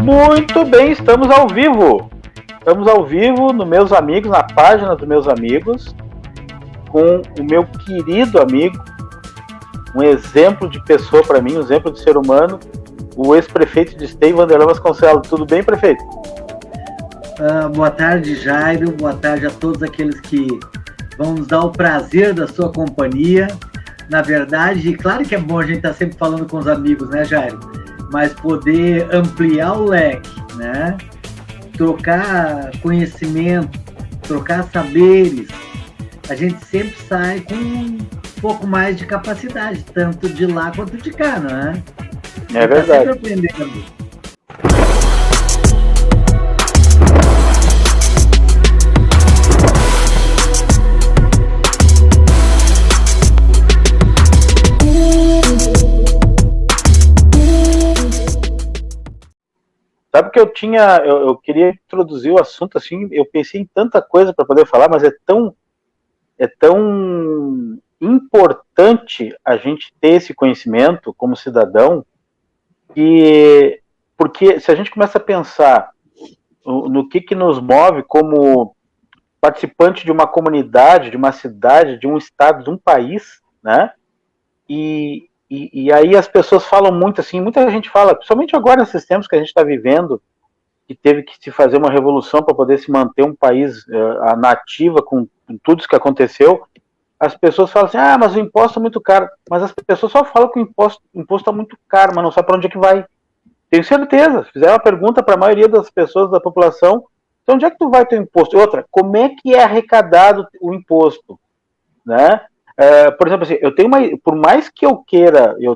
Muito bem, estamos ao vivo. Estamos ao vivo no Meus Amigos, na página dos Meus Amigos, com o meu querido amigo, um exemplo de pessoa para mim, um exemplo de ser humano, o ex-prefeito de Esteio, Vanderlei Vasconcelos. Tudo bem, prefeito? Boa tarde, Jairo. Boa tarde a todos aqueles que vão nos dar o prazer da sua companhia. Na verdade, claro que é bom a gente estar sempre falando com os amigos, né, Jairo? Mas poder ampliar o leque, né? Trocar conhecimento, trocar saberes. A gente sempre sai com um pouco mais de capacidade, tanto de lá quanto de cá, não é? É verdade. Tá sempre aprendendo. Sabe que eu queria introduzir o assunto assim, eu pensei em tanta coisa para poder falar, mas é tão importante a gente ter esse conhecimento como cidadão, porque se a gente começa a pensar no que nos move como participante de uma comunidade, de uma cidade, de um estado, de um país, né? E aí as pessoas falam muito assim, muita gente fala, principalmente agora nesses tempos que a gente está vivendo, que teve que se fazer uma revolução para poder se manter um país nativa com tudo isso que aconteceu. As pessoas falam assim, mas o imposto é muito caro. Mas as pessoas só falam que o imposto é muito caro, mas não sabe para onde é que vai. Tenho certeza, se fizer uma pergunta para a maioria das pessoas da população, então onde é que tu vai ter imposto? Outra, como é que é arrecadado o imposto? Né? Por exemplo, assim, por mais que eu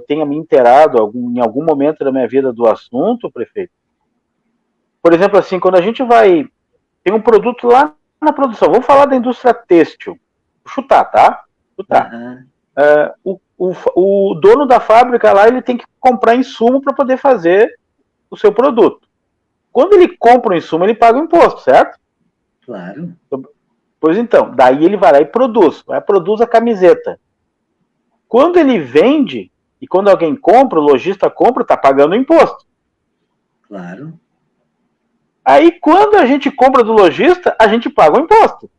tenha me inteirado em algum momento da minha vida do assunto, prefeito, por exemplo, assim, quando a gente tem um produto lá na produção, vamos falar da indústria têxtil, vou chutar, tá? Chutar. O dono da fábrica lá, ele tem que comprar insumo para poder fazer o seu produto. Quando ele compra o insumo, ele paga o imposto, certo? Claro. Pois então, daí ele vai lá e produz a camiseta. Quando ele vende, e quando alguém compra, o lojista compra, está pagando o imposto. Claro. Aí, quando a gente compra do lojista, a gente paga o imposto.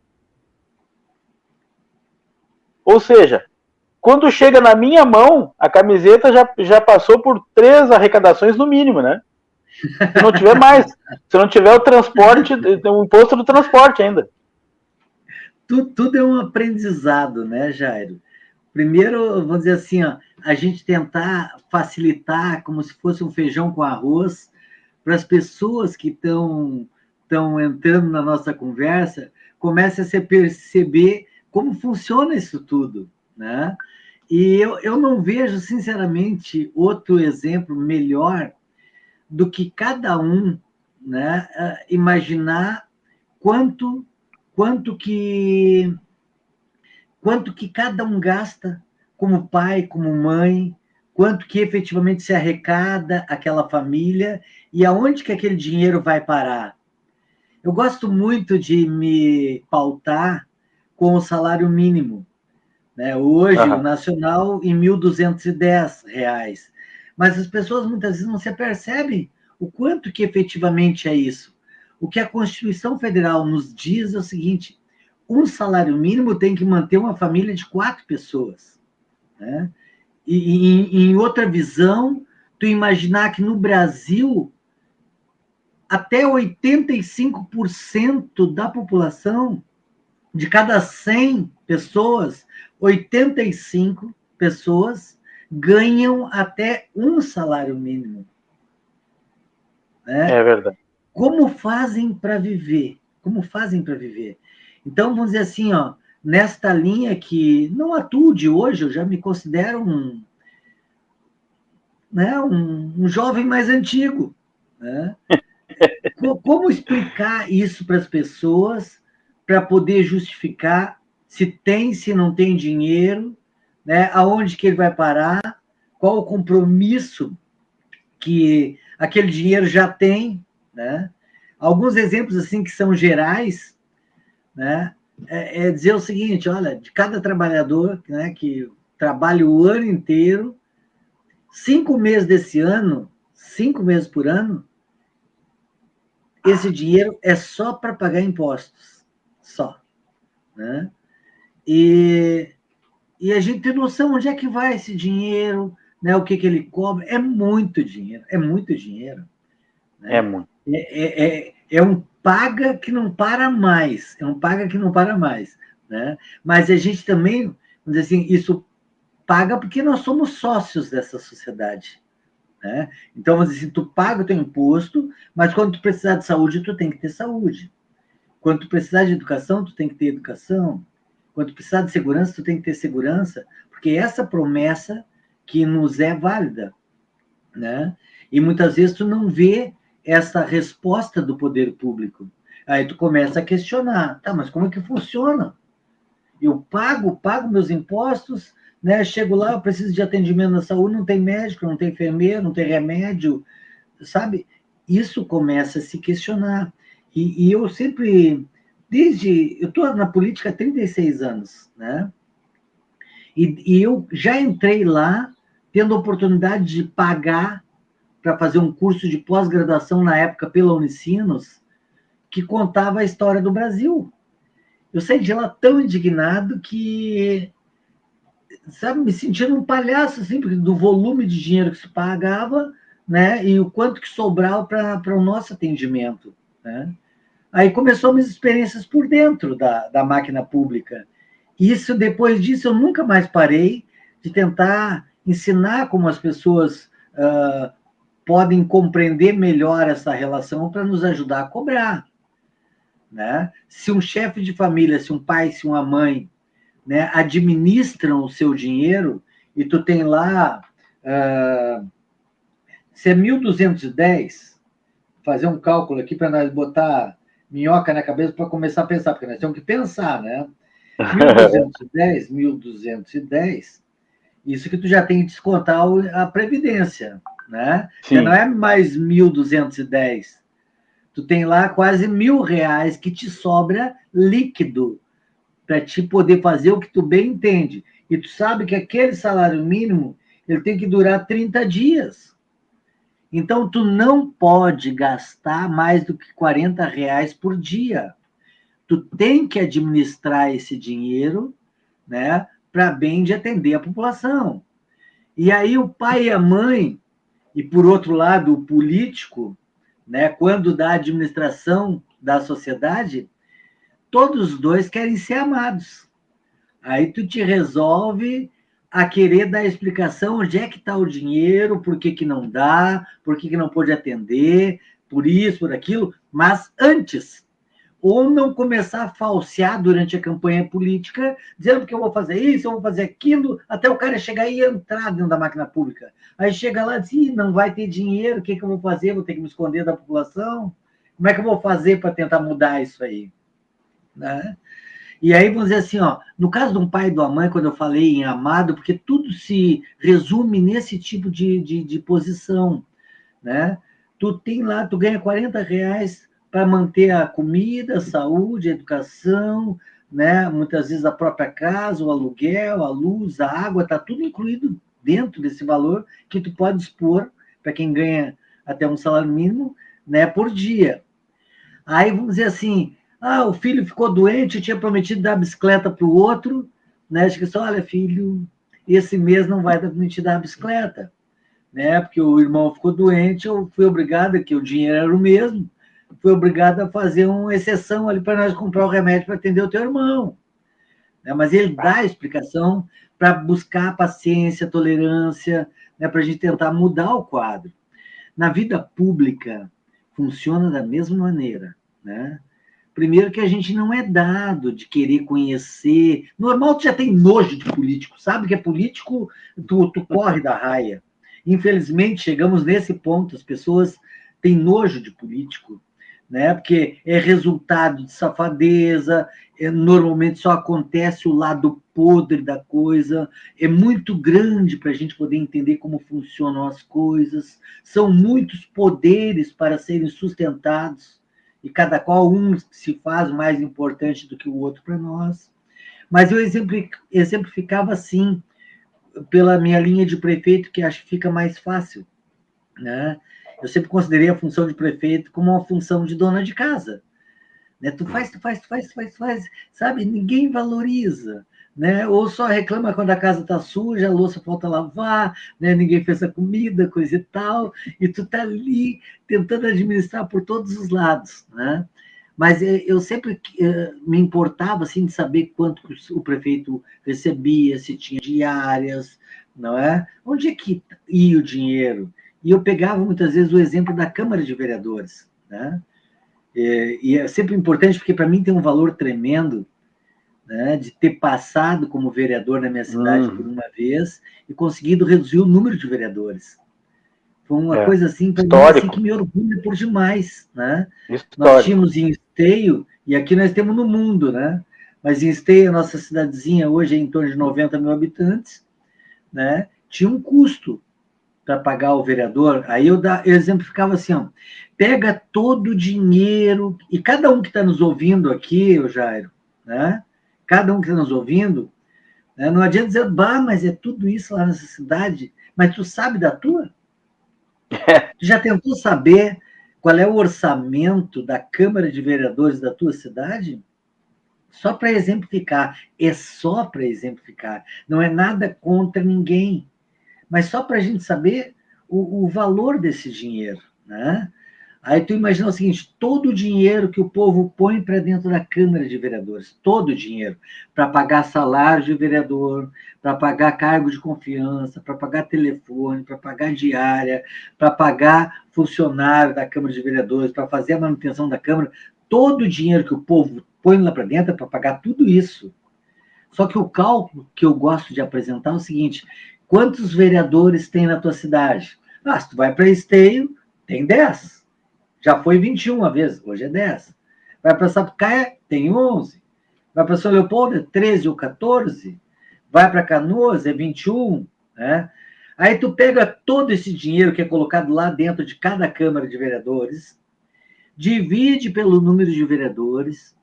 Ou seja, quando chega na minha mão, a camiseta já passou por 3 arrecadações no mínimo, né? Se não tiver mais. Se não tiver o transporte, o imposto do transporte ainda. Tudo é um aprendizado, né, Jairo? Primeiro, vamos dizer assim, a gente tentar facilitar como se fosse um feijão com arroz para as pessoas que estão entrando na nossa conversa, comece a se perceber como funciona isso tudo, né? E eu não vejo, sinceramente, outro exemplo melhor do que cada um, né, imaginar quanto que cada um gasta como pai, como mãe, quanto que efetivamente se arrecada aquela família e aonde que aquele dinheiro vai parar. Eu gosto muito de me pautar com o salário mínimo, né? Hoje, o nacional em R$ 1.210, mas as pessoas muitas vezes não se apercebem o quanto que efetivamente é isso. O que a Constituição Federal nos diz é o seguinte: um salário mínimo tem que manter uma família de 4 pessoas, né? E em outra visão, tu imaginar que no Brasil até 85% da população, de cada 100 pessoas, 85 pessoas ganham até um salário mínimo. Né? É verdade. Como fazem para viver? Como fazem para viver? Então, vamos dizer assim, nesta linha que não atuo de hoje, eu já me considero um jovem mais antigo. Né? Como explicar isso para as pessoas para poder justificar se tem, se não tem dinheiro, né? Aonde que ele vai parar, qual o compromisso que aquele dinheiro já tem, né? Alguns exemplos assim que são gerais, né? É dizer o seguinte: olha, de cada trabalhador, né, que trabalha o ano inteiro, 5 meses desse ano, 5 meses por ano, esse dinheiro é só para pagar impostos, só, né? E a gente tem noção onde é que vai esse dinheiro, né? O que ele cobra. É muito dinheiro, é muito dinheiro. É Né? muito. É um paga que não para mais, é um paga que não para mais. Né? Mas a gente também, vamos dizer assim, isso paga porque nós somos sócios dessa sociedade. Né? Então, vamos dizer assim, tu paga o teu imposto, mas quando tu precisar de saúde, tu tem que ter saúde. Quando tu precisar de educação, tu tem que ter educação. Quando tu precisar de segurança, tu tem que ter segurança, porque essa promessa que nos é válida, né? E muitas vezes tu não vê essa resposta do poder público. Aí tu começa a questionar, tá, mas como é que funciona? Eu pago meus impostos, né? Chego lá, eu preciso de atendimento na saúde, não tem médico, não tem enfermeiro, não tem remédio, sabe? Isso começa a se questionar. E eu sempre, eu estou na política há 36 anos, né? E eu já entrei lá tendo a oportunidade de pagar para fazer um curso de pós-graduação na época pela Unicinos, que contava a história do Brasil. Eu saí de lá tão indignado que, sabe, me sentindo um palhaço, assim, do volume de dinheiro que se pagava, né, e o quanto que sobrava para o nosso atendimento, né. Aí começou minhas experiências por dentro da máquina pública. Isso, depois disso, eu nunca mais parei de tentar ensinar como as pessoas podem compreender melhor essa relação para nos ajudar a cobrar. Né? Se um chefe de família, se um pai, se uma mãe, né, administram o seu dinheiro, e tu tem lá, se é 1.210, fazer um cálculo aqui para nós botar minhoca na cabeça para começar a pensar, porque nós temos que pensar, né? 1.210, isso que tu já tem que descontar a Previdência, né? Já não Sim. é mais 1.210. Tu tem lá quase R$ 1.000 que te sobra líquido para te poder fazer o que tu bem entende. E tu sabe que aquele salário mínimo ele tem que durar 30 dias. Então, tu não pode gastar mais do que R$ 40 por dia. Tu tem que administrar esse dinheiro, né, para bem de atender a população. E aí o pai e a mãe, e por outro lado o político, né, quando da administração da sociedade, todos os dois querem ser amados. Aí tu te resolve a querer dar explicação onde é que está o dinheiro, por que, que não dá, por que, que não pode atender, por isso, por aquilo, mas antes, ou não começar a falsear durante a campanha política, dizendo que eu vou fazer isso, eu vou fazer aquilo, até o cara chegar e entrar dentro da máquina pública. Aí chega lá e diz, não vai ter dinheiro, o que, que eu vou fazer? Vou ter que me esconder da população? Como é que eu vou fazer para tentar mudar isso aí? Né? E aí, vamos dizer assim, ó, no caso de um pai e de uma mãe, quando eu falei em amado, porque tudo se resume nesse tipo de posição, né? Tu tem lá, tu ganha R$ 40 para manter a comida, a saúde, a educação, né? Muitas vezes a própria casa, o aluguel, a luz, a água, está tudo incluído dentro desse valor que tu pode expor para quem ganha até um salário mínimo, né, por dia. Aí vamos dizer assim, o filho ficou doente, tinha prometido dar a bicicleta para o outro, né? Acho que só, olha, filho, esse mês não vai permitir dar a bicicleta, né? Porque o irmão ficou doente, eu fui obrigado, que o dinheiro era o mesmo, fui obrigado a fazer uma exceção ali para nós comprar o remédio para atender o teu irmão. Né? Mas ele dá a explicação para buscar paciência, tolerância, né? Para a gente tentar mudar o quadro. Na vida pública, funciona da mesma maneira, né? Primeiro que a gente não é dado de querer conhecer. Normal, tu já tem nojo de político, sabe que é político, tu corre da raia. Infelizmente, chegamos nesse ponto, as pessoas têm nojo de político, né? Porque é resultado de safadeza, normalmente só acontece o lado podre da coisa, é muito grande para a gente poder entender como funcionam as coisas, são muitos poderes para serem sustentados, e cada qual um se faz mais importante do que o outro para nós. Mas eu exemplificava assim, pela minha linha de prefeito, que acho que fica mais fácil, né? Eu sempre considerei a função de prefeito como uma função de dona de casa. Né? Tu faz, sabe? Ninguém valoriza. Né? Ou só reclama quando a casa está suja, a louça falta lavar, né? Ninguém fez a comida, coisa e tal, e tu tá ali tentando administrar por todos os lados. Né? Mas eu sempre me importava assim, de saber quanto o prefeito recebia, se tinha diárias, não é? Onde é que ia o dinheiro? E eu pegava muitas vezes o exemplo da Câmara de Vereadores. Né? E é sempre importante, porque para mim tem um valor tremendo, né, de ter passado como vereador na minha cidade por uma vez e conseguido reduzir o número de vereadores. Foi uma coisa assim, para mim, assim, que me orgulha por demais. Né? Nós tínhamos em Esteio, e aqui nós temos no mundo, né? Mas em Esteio, a nossa cidadezinha hoje é em torno de 90 mil habitantes, né? Tinha um custo para pagar o vereador. Aí eu exemplificava assim, ó, pega todo o dinheiro, e cada um que está nos ouvindo aqui, o Jairo, né? Cada um que está nos ouvindo, né? Não adianta dizer, bah, mas é tudo isso lá nessa cidade, mas tu sabe da tua? Tu já tentou saber qual é o orçamento da Câmara de Vereadores da tua cidade? Só para exemplificar, é só para exemplificar, não é nada contra ninguém, mas só para a gente saber o valor desse dinheiro. Né? Aí tu imagina o seguinte, todo o dinheiro que o povo põe para dentro da Câmara de Vereadores, todo o dinheiro, para pagar salário de vereador, para pagar cargo de confiança, para pagar telefone, para pagar diária, para pagar funcionário da Câmara de Vereadores, para fazer a manutenção da Câmara, todo o dinheiro que o povo põe lá para dentro é para pagar tudo isso. Só que o cálculo que eu gosto de apresentar é o seguinte, quantos vereadores tem na tua cidade? Ah, se tu vai para Esteio, tem 10. Já foi 21 uma vez, hoje é 10. Vai para Sapucaia, tem 11. Vai para São Leopoldo, é 13 ou 14. Vai para Canoas, é 21. Né? Aí tu pega todo esse dinheiro que é colocado lá dentro de cada Câmara de Vereadores, divide pelo número de vereadores,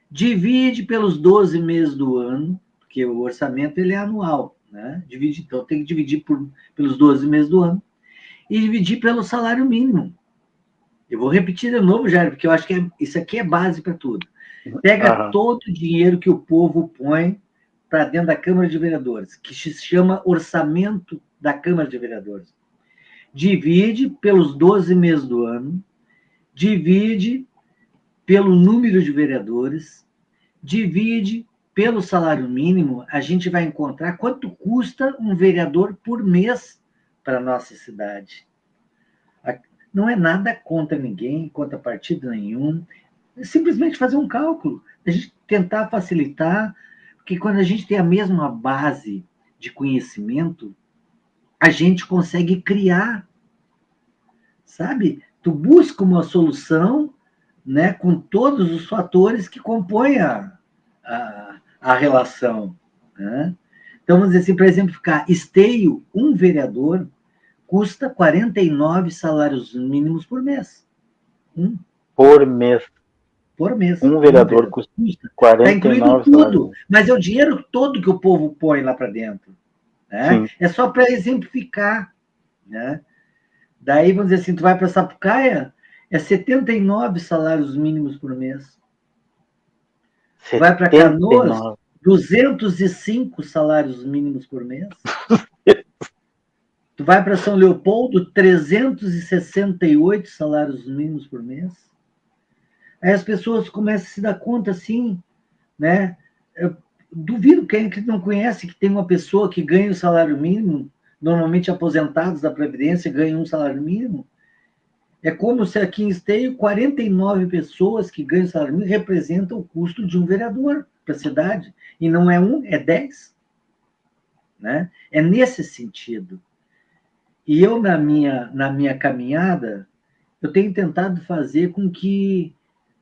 divide pelos 12 meses do ano, porque o orçamento ele é anual. Né? Então tem que dividir pelos 12 meses do ano e dividir pelo salário mínimo. Eu vou repetir de novo, Jair, porque eu acho que isso aqui é base para tudo. Pega todo o dinheiro que o povo põe para dentro da Câmara de Vereadores, que se chama orçamento da Câmara de Vereadores. Divide pelos 12 meses do ano, divide pelo número de vereadores, divide pelo salário mínimo, a gente vai encontrar quanto custa um vereador por mês para a nossa cidade. Não é nada contra ninguém, contra partido nenhum. É simplesmente fazer um cálculo. A gente tentar facilitar, porque quando a gente tem a mesma base de conhecimento, a gente consegue criar, sabe? Tu busca uma solução, né, com todos os fatores que compõem a relação. Né? Então, vamos dizer assim, para exemplificar, Esteio, um vereador custa 49 salários mínimos por mês. Por mês. Por mês. Um vereador custa 49 está incluído tudo, mas é o dinheiro todo que o povo põe lá para dentro. Né? É só para exemplificar. Né? Daí, vamos dizer assim, tu vai para Sapucaia, é 79 salários mínimos por mês. 79. Vai para Canoas, 205 salários mínimos por mês. Tu vai para São Leopoldo, 368 salários mínimos por mês. Aí as pessoas começam a se dar conta assim, né? Eu duvido quem que não conhece que tem uma pessoa que ganha o salário mínimo, normalmente aposentados da Previdência ganham um salário mínimo. É como se aqui em Esteio, 49 pessoas que ganham salário mínimo representam o custo de um vereador para a cidade. E não é um, é 10. Né? É nesse sentido. E eu, na minha caminhada, eu tenho tentado fazer com que,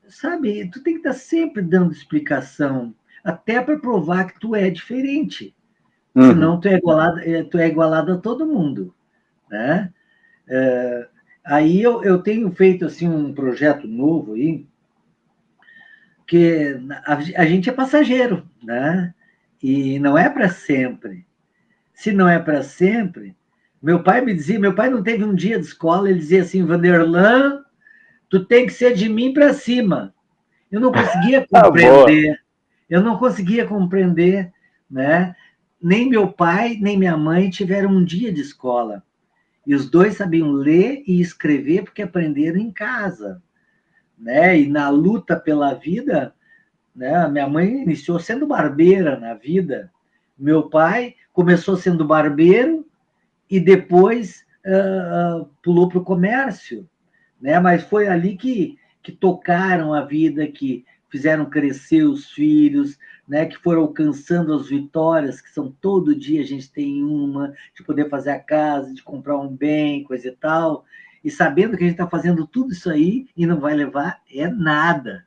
sabe, tu tem que estar sempre dando explicação, até para provar que tu é diferente. Senão tu é igualado a todo mundo. Né? Aí eu tenho feito assim, um projeto novo aí, que a gente é passageiro, né? E não é para sempre. Se não é para sempre, Meu pai me dizia, meu pai não teve um dia de escola, ele dizia assim, Vanderlan, tu tem que ser de mim para cima. Eu não conseguia Ah, boa. compreender, eu não conseguia compreender, né? Nem meu pai, nem minha mãe tiveram um dia de escola. E os dois sabiam ler e escrever porque aprenderam em casa, né? E na luta pela vida, né? Minha mãe iniciou sendo barbeira na vida. Meu pai começou sendo barbeiro e depois pulou para o comércio, né? Mas foi ali que tocaram a vida, que fizeram crescer os filhos, né? Que foram alcançando as vitórias, que são todo dia a gente tem uma, de poder fazer a casa, de comprar um bem, coisa e tal, e sabendo que a gente está fazendo tudo isso aí e não vai levar nada,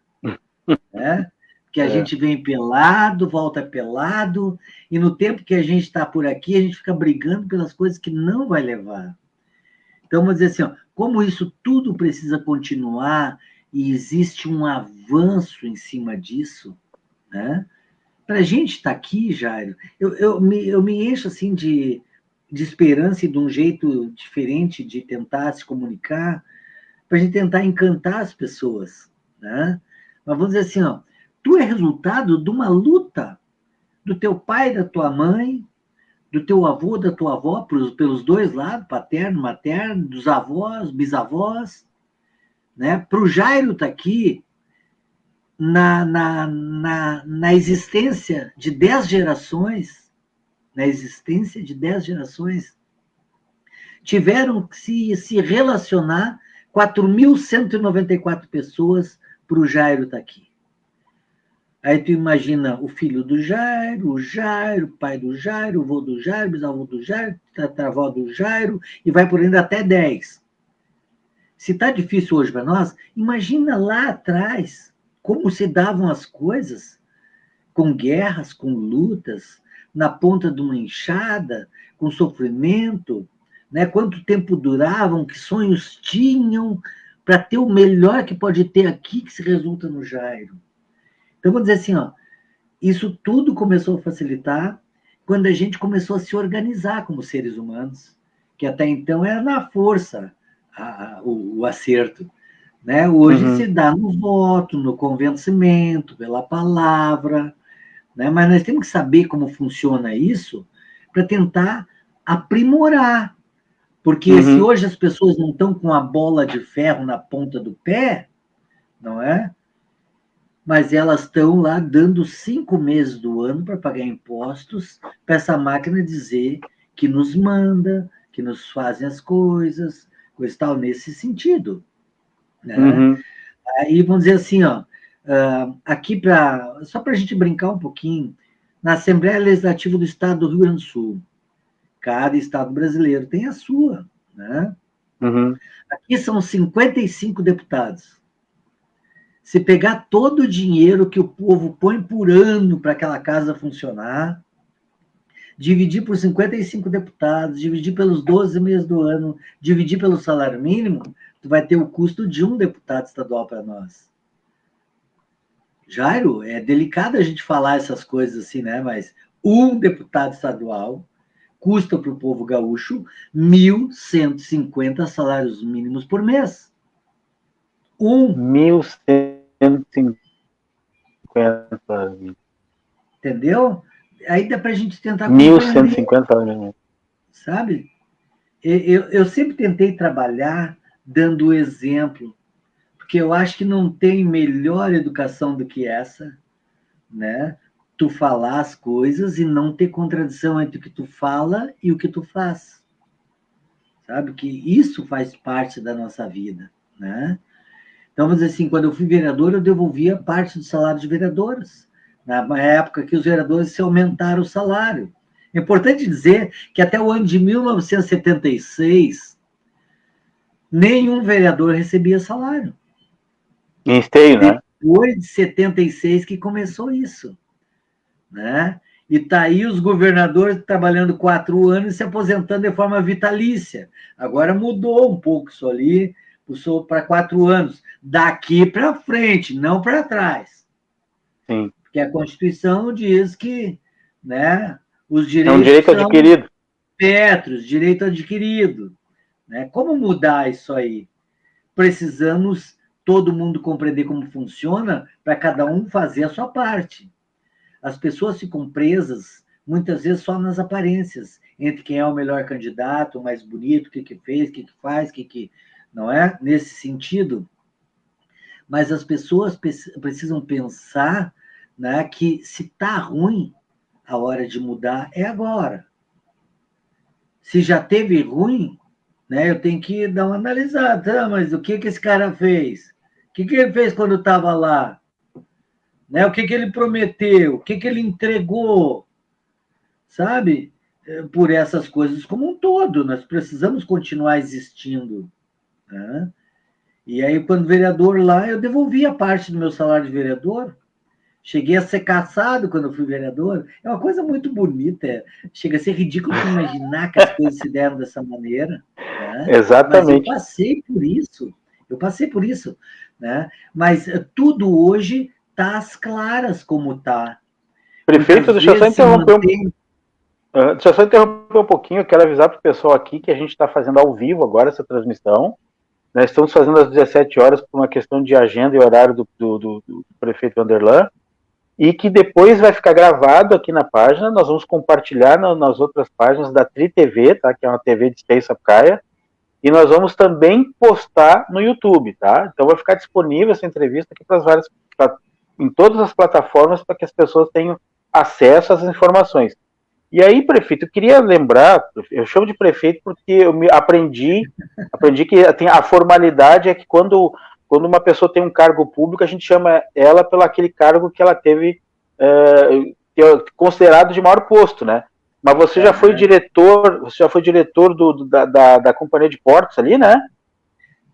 né? Que a gente vem pelado, volta pelado, e no tempo que a gente está por aqui, a gente fica brigando pelas coisas que não vai levar. Então, vamos dizer assim, ó, como isso tudo precisa continuar e existe um avanço em cima disso, né? Para a gente estar aqui, Jairo, eu me encho assim de esperança e de um jeito diferente de tentar se comunicar, para a gente tentar encantar as pessoas, né? Mas vamos dizer assim, ó, tu é resultado de uma luta do teu pai, da tua mãe, do teu avô, da tua avó, pelos dois lados, paterno, materno, dos avós, bisavós, né? Para o Jairo estar aqui na existência de 10 gerações, na existência de 10 gerações, tiveram que se relacionar 4.194 pessoas para o Jairo estar aqui. Aí tu imagina o filho do Jairo, o pai do Jairo, o avô do Jairo, bisavô do Jairo, tataravó do Jairo, e vai por ainda até 10. Se está difícil hoje para nós, imagina lá atrás como se davam as coisas, com guerras, com lutas, na ponta de uma enxada, com sofrimento, né? Quanto tempo duravam, que sonhos tinham para ter o melhor que pode ter aqui, que se resulta no Jairo. Então, vamos dizer assim, ó, isso tudo começou a facilitar quando a gente começou a se organizar como seres humanos, que até então era na força o acerto. Né? Hoje se dá no voto, no convencimento, pela palavra, né? Mas nós temos que saber como funciona isso para tentar aprimorar. Porque se hoje as pessoas não estão com a bola de ferro na ponta do pé, não é? Mas elas estão lá dando 5 meses do ano para pagar impostos, para essa máquina dizer que nos manda, que nos fazem as coisas, coisa e tal, nesse sentido. Né? Aí vamos dizer assim, ó, aqui só para a gente brincar um pouquinho, na Assembleia Legislativa do Estado do Rio Grande do Sul, cada estado brasileiro tem a sua, né? Aqui são 55 deputados. Se pegar todo o dinheiro que o povo põe por ano para aquela casa funcionar, dividir por 55 deputados, dividir pelos 12 meses do ano, dividir pelo salário mínimo, tu vai ter o custo de um deputado estadual para nós. Jairo, é delicado a gente falar essas coisas assim, né? Mas um deputado estadual custa para o povo gaúcho 1.150 salários mínimos por mês. 1.150. Entendeu? Aí dá para a gente tentar compreender. 1.150 salários. Sabe? Eu sempre tentei trabalhar dando exemplo, porque eu acho que não tem melhor educação do que essa, né? Tu falar as coisas e não ter contradição entre o que tu fala e o que tu faz. Sabe? Que isso faz parte da nossa vida, né? Então, vamos dizer assim, quando eu fui vereador, eu devolvia parte do salário de vereadores. Na época que os vereadores se aumentaram o salário. É importante dizer que até o ano de 1976, nenhum vereador recebia salário. Em esteio, né? Depois de 76 que começou isso. Né? E está aí os governadores trabalhando 4 anos e se aposentando de forma vitalícia. Agora mudou um pouco isso ali, passou para 4 anos. Daqui para frente, não para trás. Sim. Porque a Constituição diz que, né, os direitos é um direito adquirido. perpétuos, direito adquirido. Né? Como mudar isso aí? Precisamos todo mundo compreender como funciona para cada um fazer a sua parte. As pessoas ficam presas, muitas vezes, só nas aparências, entre quem é o melhor candidato, o mais bonito, o que fez, o que faz, não é? Nesse sentido. Mas as pessoas precisam pensar, né, que se está ruim, a hora de mudar é agora. Se já teve ruim, né, eu tenho que dar uma analisada. Tá? Mas o que esse cara fez? O que ele fez quando estava lá? Né? O que ele prometeu? O que ele entregou? Sabe? Por essas coisas como um todo. Nós precisamos continuar existindo. Né? E aí, quando vereador lá, eu devolvi a parte do meu salário de vereador. Cheguei a ser caçado quando eu fui vereador. É uma coisa muito bonita. Chega a ser ridículo imaginar que as coisas se deram dessa maneira. Né? Mas eu Exatamente. passei por isso. Né? Mas tudo hoje está às claras como está. Prefeito, deixa eu só interromper deixa eu só interromper um pouquinho. Eu quero avisar para o pessoal aqui que a gente está fazendo ao vivo agora essa transmissão. Nós estamos fazendo às 17 horas por uma questão de agenda e horário do prefeito Vanderlan, e que depois vai ficar gravado aqui na página. Nós vamos compartilhar nas outras páginas da Tri TV, tá? Que é uma TV de Esteio Sapucaia, e nós vamos também postar no YouTube, tá? Então vai ficar disponível essa entrevista aqui em todas as plataformas, para que as pessoas tenham acesso às informações. E aí, prefeito, eu queria lembrar, eu chamo de prefeito porque eu aprendi que a formalidade é que quando uma pessoa tem um cargo público, a gente chama ela pelo aquele cargo que ela teve considerado de maior posto, né? Mas você já foi diretor, da Companhia de Portos ali, né?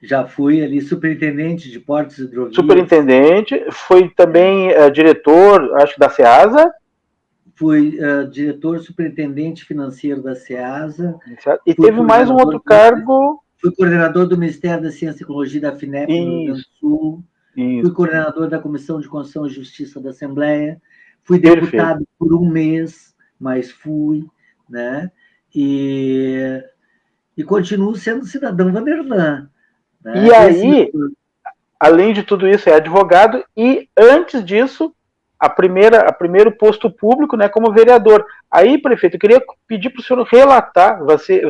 Já fui ali superintendente de Portos e Hidrovias. Superintendente, foi também diretor, acho que da SEASA. Fui diretor superintendente financeiro da SEASA. E teve mais um outro cargo. Fui coordenador do Ministério da Ciência e Tecnologia da FINEP no Rio Grande do Sul. Fui coordenador da Comissão de Constituição e Justiça da Assembleia. Fui deputado por um mês, mas fui, né? E continuo sendo cidadão Vanderlan. Né? E aí, além de tudo isso, é advogado, e antes disso, primeiro posto público, né, como vereador. Aí, prefeito, eu queria pedir para o senhor relatar,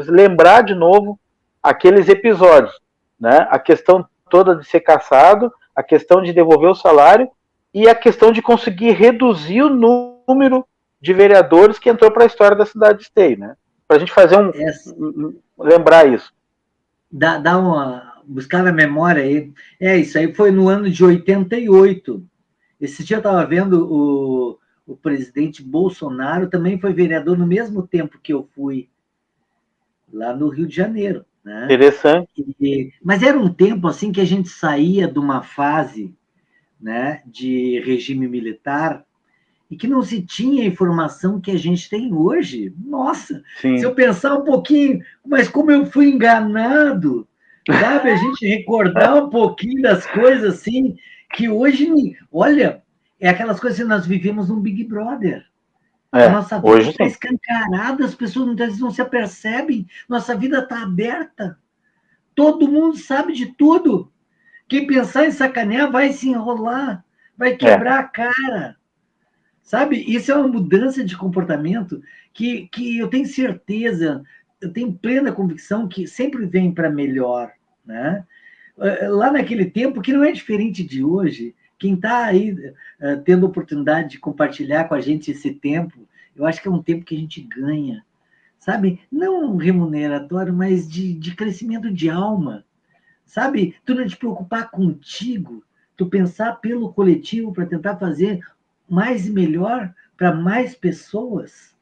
lembrar de novo aqueles episódios, né, a questão toda de ser cassado, a questão de devolver o salário e a questão de conseguir reduzir o número de vereadores que entrou para a história da cidade de Esteio, né, para a gente fazer lembrar isso. Dá uma buscar na memória aí. Isso aí foi no ano de 88. Esse dia eu estava vendo o presidente Bolsonaro, também foi vereador no mesmo tempo que eu fui, lá no Rio de Janeiro. Né? Interessante. Mas era um tempo assim que a gente saía de uma fase, né, de regime militar e que não se tinha a informação que a gente tem hoje. Nossa, sim. Se eu pensar um pouquinho, mas como eu fui enganado, sabe? A gente recordar um pouquinho das coisas assim, que hoje, olha, é aquelas coisas que nós vivemos num Big Brother. A nossa vida está escancarada, as pessoas muitas vezes não se apercebem, nossa vida está aberta. Todo mundo sabe de tudo. Quem pensar em sacanear vai se enrolar, vai quebrar a cara. Sabe? Isso é uma mudança de comportamento que eu tenho certeza, eu tenho plena convicção que sempre vem para melhor. Né? Lá naquele tempo, que não é diferente de hoje, quem está aí tendo a oportunidade de compartilhar com a gente esse tempo, eu acho que é um tempo que a gente ganha, sabe? Não remuneratório, mas de crescimento de alma, sabe? Tu não te preocupar contigo, tu pensar pelo coletivo para tentar fazer mais e melhor para mais pessoas,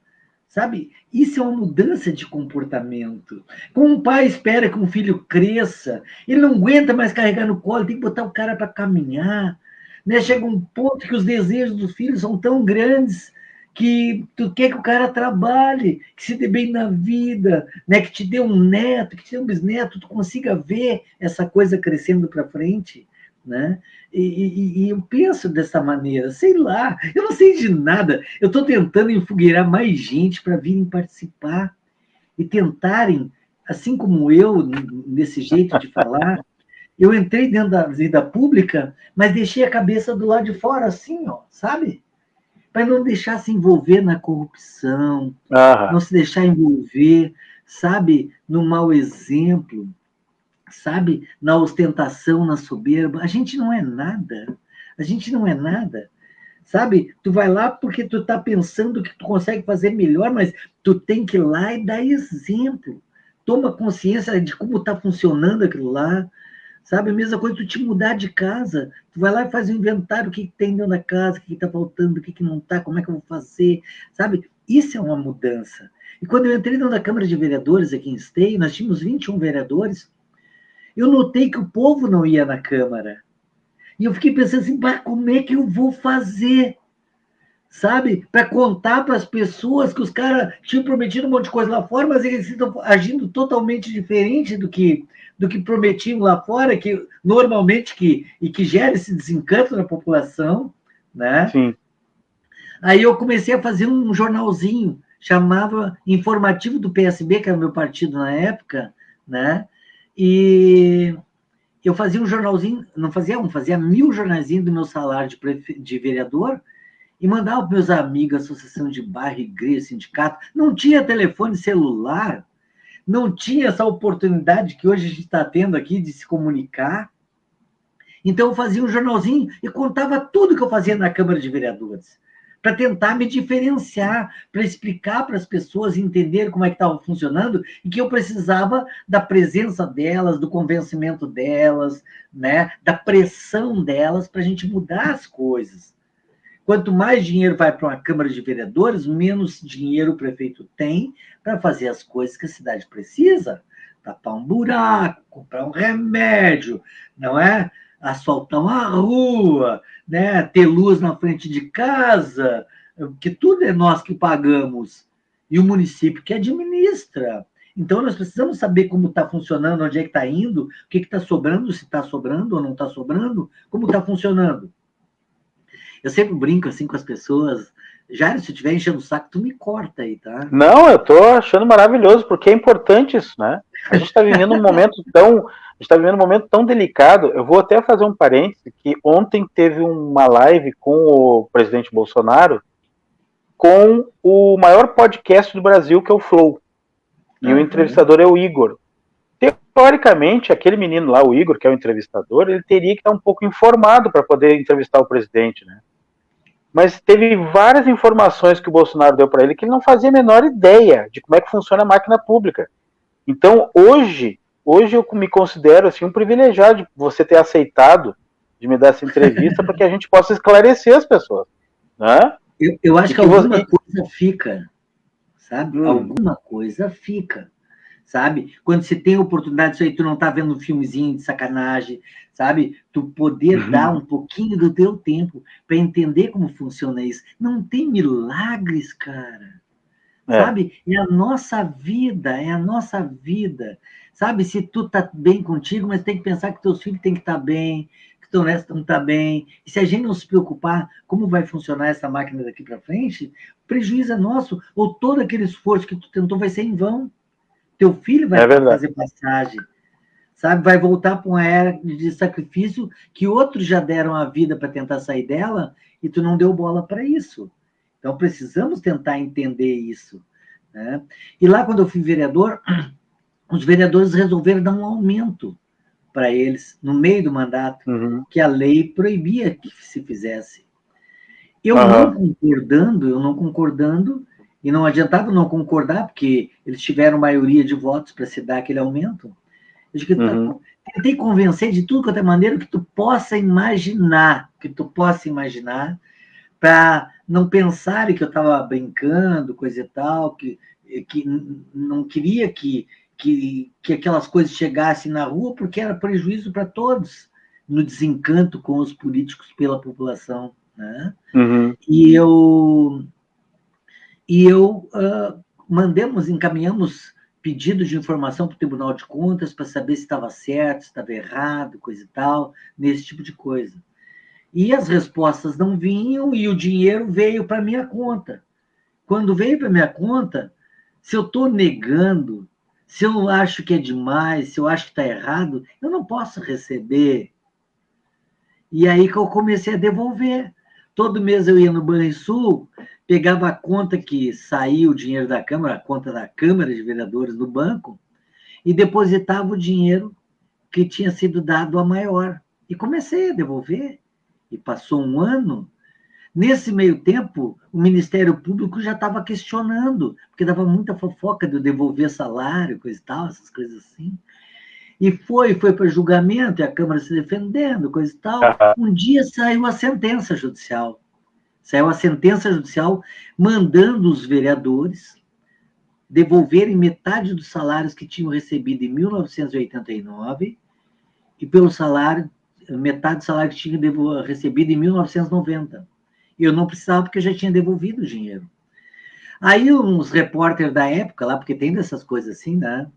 sabe? Isso é uma mudança de comportamento. Como um pai espera que um filho cresça, ele não aguenta mais carregar no colo, tem que botar o cara para caminhar. Né? Chega um ponto que os desejos dos filhos são tão grandes que tu quer que o cara trabalhe, que se dê bem na vida, né? Que te dê um neto, que te dê um bisneto, tu consiga ver essa coisa crescendo para frente. Né? E eu penso dessa maneira, sei lá, eu não sei de nada, eu estou tentando enfogueirar mais gente para virem participar, e tentarem, assim como eu, nesse jeito de falar, eu entrei dentro da vida pública, mas deixei a cabeça do lado de fora, assim, ó, sabe? Para não deixar se envolver na corrupção, Aham. não se deixar envolver, sabe, no mau exemplo, sabe, na ostentação, na soberba. A gente não é nada. A gente não é nada. Sabe? Tu vai lá porque tu tá pensando que tu consegue fazer melhor, mas tu tem que ir lá e dar exemplo. Toma consciência de como está funcionando aquilo lá. Sabe? A mesma coisa tu te mudar de casa. Tu vai lá e faz um inventário, o que tem dentro da casa, o que está faltando, o que não está, como é que eu vou fazer. Sabe? Isso é uma mudança. E quando eu entrei dentro da Câmara de Vereadores aqui em Esteio, nós tínhamos 21 vereadores, eu notei que o povo não ia na Câmara. E eu fiquei pensando assim, como é que eu vou fazer? Sabe? Para contar para as pessoas que os caras tinham prometido um monte de coisa lá fora, mas eles estão agindo totalmente diferente do que prometiam lá fora, que normalmente que gera esse desencanto na população, né? Sim. Aí eu comecei a fazer um jornalzinho, chamava Informativo do PSB, que era o meu partido na época, né? E eu fazia um jornalzinho, não fazia um, fazia 1000 jornaizinhos do meu salário de vereador, e mandava para meus amigos, associação de bairro, igreja, sindicato. Não tinha telefone celular, não tinha essa oportunidade que hoje a gente está tendo aqui de se comunicar. Então, eu fazia um jornalzinho e contava tudo que eu fazia na Câmara de Vereadores, para tentar me diferenciar, para explicar para as pessoas entenderem como é que estava funcionando e que eu precisava da presença delas, do convencimento delas, né, da pressão delas para a gente mudar as coisas. Quanto mais dinheiro vai para uma Câmara de Vereadores, menos dinheiro o prefeito tem para fazer as coisas que a cidade precisa. Tapar um buraco, comprar um remédio, não é? Asfaltar uma rua, né? Ter luz na frente de casa, que tudo é nós que pagamos. E o município que administra. Então, nós precisamos saber como está funcionando, onde é que está indo, o que está sobrando, se está sobrando ou não está sobrando, como está funcionando. Eu sempre brinco assim com as pessoas. Jair, se eu estiver enchendo o saco, tu me corta aí, tá? Não, eu tô achando maravilhoso, porque é importante isso, né? A gente está vivendo um momento tão, delicado. Eu vou até fazer um parêntese que ontem teve uma live com o presidente Bolsonaro com o maior podcast do Brasil, que é o Flow. E o entrevistador é o Igor. Teoricamente, aquele menino lá, o Igor, que é o entrevistador, ele teria que estar um pouco informado para poder entrevistar o presidente, né? Mas teve várias informações que o Bolsonaro deu para ele que ele não fazia a menor ideia de como é que funciona a máquina pública. Então, hoje eu me considero assim, um privilegiado de você ter aceitado de me dar essa entrevista para que a gente possa esclarecer as pessoas. Né? Eu acho que alguma coisa fica, sabe? Alguma coisa fica. Sabe? Quando você tem a oportunidade disso aí, tu não tá vendo um filmezinho de sacanagem, sabe? Tu poder dar um pouquinho do teu tempo para entender como funciona isso. Não tem milagres, cara. Sabe? É a nossa vida, é a nossa vida. Sabe? Se tu tá bem contigo, mas tem que pensar que teus filhos têm que estar bem, que teu resto não tá bem. E se a gente não se preocupar como vai funcionar essa máquina daqui para frente, o prejuízo é nosso, ou todo aquele esforço que tu tentou vai ser em vão. Teu filho vai fazer passagem, sabe? Vai voltar para uma era de sacrifício que outros já deram a vida para tentar sair dela e tu não deu bola para isso. Então, precisamos tentar entender isso. Né? E lá, quando eu fui vereador, os vereadores resolveram dar um aumento para eles, no meio do mandato, que a lei proibia que se fizesse. Eu não concordando, e não adiantava não concordar, porque eles tiveram maioria de votos para se dar aquele aumento. Eu tentei convencer de tudo quanto é maneira que tu possa imaginar, para não pensarem que eu estava brincando, coisa e tal, que não queria que aquelas coisas chegassem na rua, porque era prejuízo para todos, no desencanto com os políticos pela população. Né? E encaminhamos pedidos de informação para o Tribunal de Contas para saber se estava certo, se estava errado, coisa e tal, nesse tipo de coisa. E as respostas não vinham e o dinheiro veio para minha conta. Quando veio para minha conta, Se eu estou negando, se eu acho que é demais, se eu acho que está errado, eu não posso receber. E aí que eu comecei a devolver. Todo mês eu ia no Banrisul, pegava a conta que saía o dinheiro da Câmara, a conta da Câmara de Vereadores do banco, e depositava o dinheiro que tinha sido dado a maior. E comecei a devolver. E passou um ano. Nesse meio tempo, o Ministério Público já estava questionando, porque dava muita fofoca de eu devolver salário, coisa e tal, essas coisas assim. E foi para julgamento, e a Câmara se defendendo, coisa e tal. Um dia saiu a sentença judicial. Saiu a sentença judicial mandando os vereadores devolverem metade dos salários que tinham recebido em 1989 e pelo salário, metade do salário que tinham recebido em 1990. E eu não precisava porque eu já tinha devolvido o dinheiro. Aí uns repórteres da época lá, porque tem dessas coisas assim, né?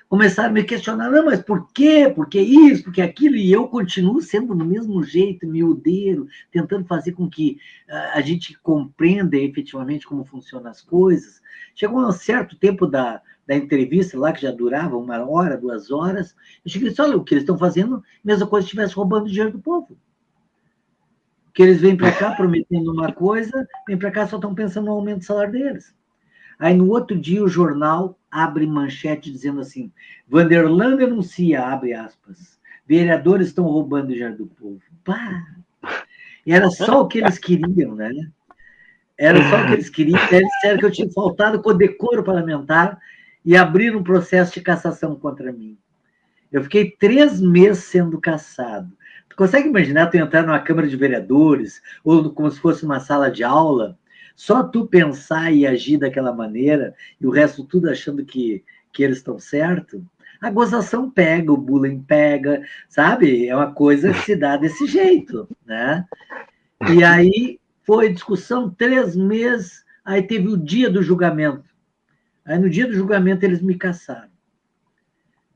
Começaram a me questionar, não, mas por quê? Por que isso? Por que aquilo? E eu continuo sendo do mesmo jeito, miudeiro, tentando fazer com que a gente compreenda efetivamente como funcionam as coisas. Chegou um certo tempo da entrevista lá, que já durava 1 hora, 2 horas, eu cheguei e disse, olha, o que eles estão fazendo, mesma coisa se estivesse roubando dinheiro do povo. Que eles vêm para cá prometendo uma coisa, vêm para cá só estão pensando no aumento do salário deles. Aí, no outro dia, o jornal abre manchete dizendo assim, Vanderlan denuncia, abre aspas, vereadores estão roubando dinheiro do povo. Pá! E era só o que eles queriam, né? Era só o que eles queriam. Eles disseram que eu tinha faltado com o decoro parlamentar e abriram um processo de cassação contra mim. Eu fiquei 3 meses sendo cassado. Tu consegue imaginar tu entrar numa Câmara de Vereadores ou como se fosse uma sala de aula, só tu pensar e agir daquela maneira e o resto tudo achando que eles estão certo? A gozação pega, o bullying pega, sabe? É uma coisa que se dá desse jeito, né? E aí foi discussão 3 meses, aí teve o dia do julgamento. Aí no dia do julgamento eles me cassaram.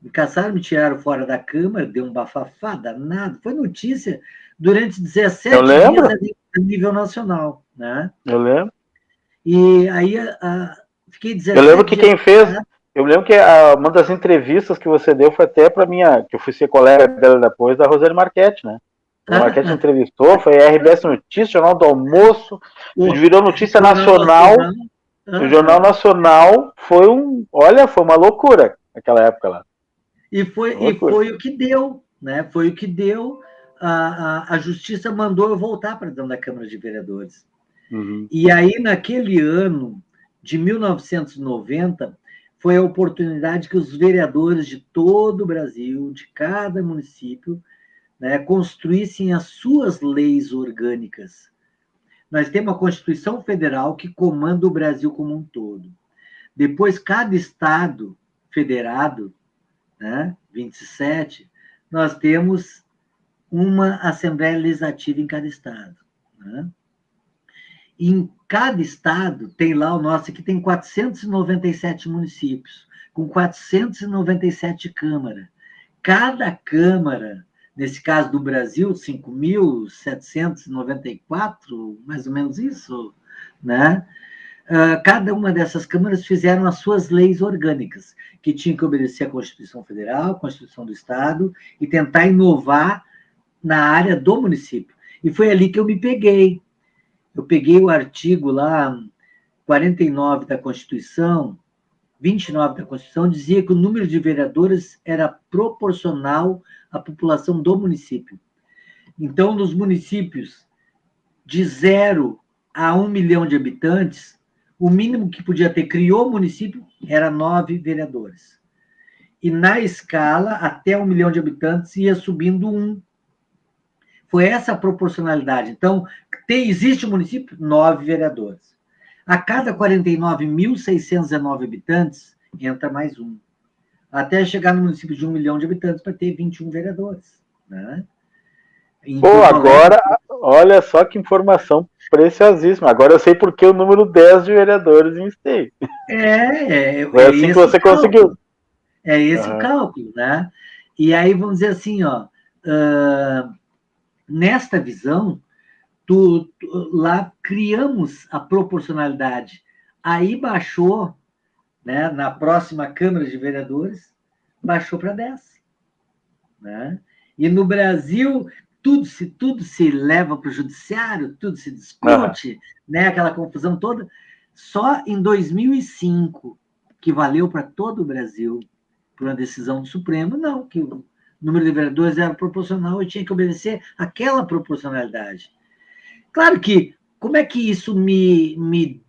Me caçaram, me tiraram fora da Câmara, deu um bafafá danado. Foi notícia durante 17 dias a nível nacional. Né? Eu lembro. E aí fiquei 17 Eu lembro que dias. Quem fez. Eu lembro que uma das entrevistas que você deu foi até para minha. Que eu fui ser colega dela depois, da Rosane Marchetti, né? A Marchetti entrevistou, foi a RBS Notícias, Jornal do Almoço, virou notícia nacional. O Jornal Nacional foi foi uma loucura naquela época lá. E foi o que deu, né? Foi o que deu. A Justiça mandou eu voltar para dentro da Câmara de Vereadores. Uhum. E aí, naquele ano de 1990, foi a oportunidade que os vereadores de todo o Brasil, de cada município, né, construíssem as suas leis orgânicas. Nós temos a Constituição Federal que comanda o Brasil como um todo. Depois, cada estado federado, né, 27, nós temos uma Assembleia Legislativa em cada estado. Né? E em cada estado, tem lá o nosso aqui, tem 497 municípios, com 497 câmaras. Cada câmara, nesse caso do Brasil, 5.794, mais ou menos isso, né? Cada uma dessas câmaras fizeram as suas leis orgânicas, que tinham que obedecer à Constituição Federal, à Constituição do Estado, e tentar inovar na área do município. E foi ali que eu me peguei. Eu peguei o artigo lá, 49 da Constituição, 29 da Constituição, dizia que o número de vereadores era proporcional à população do município. Então, nos municípios de 0 a 1 milhão de habitantes, o mínimo que podia ter, criou o município, era 9 vereadores. E na escala, até 1 milhão de habitantes, ia subindo 1. Foi essa a proporcionalidade. Então, existe um município, 9 vereadores. A cada 49.619 habitantes, entra mais 1. Até chegar no município de 1 milhão de habitantes para ter 21 vereadores. Né? Pô, agora, olha só que informação preciosíssima. Agora eu sei por que o número 10 de vereadores em Esteio. Foi assim que você conseguiu. É esse o cálculo, né? E aí, vamos dizer assim, ó, nesta visão, lá criamos a proporcionalidade. Aí baixou né, na próxima Câmara de Vereadores, baixou para 10. Né? E no Brasil, tudo se leva para o judiciário, tudo se discute, né, aquela confusão toda. Só em 2005, que valeu para todo o Brasil, por uma decisão do Supremo, não, que o número de vereadores era proporcional e tinha que obedecer aquela proporcionalidade. Claro que, como é que isso me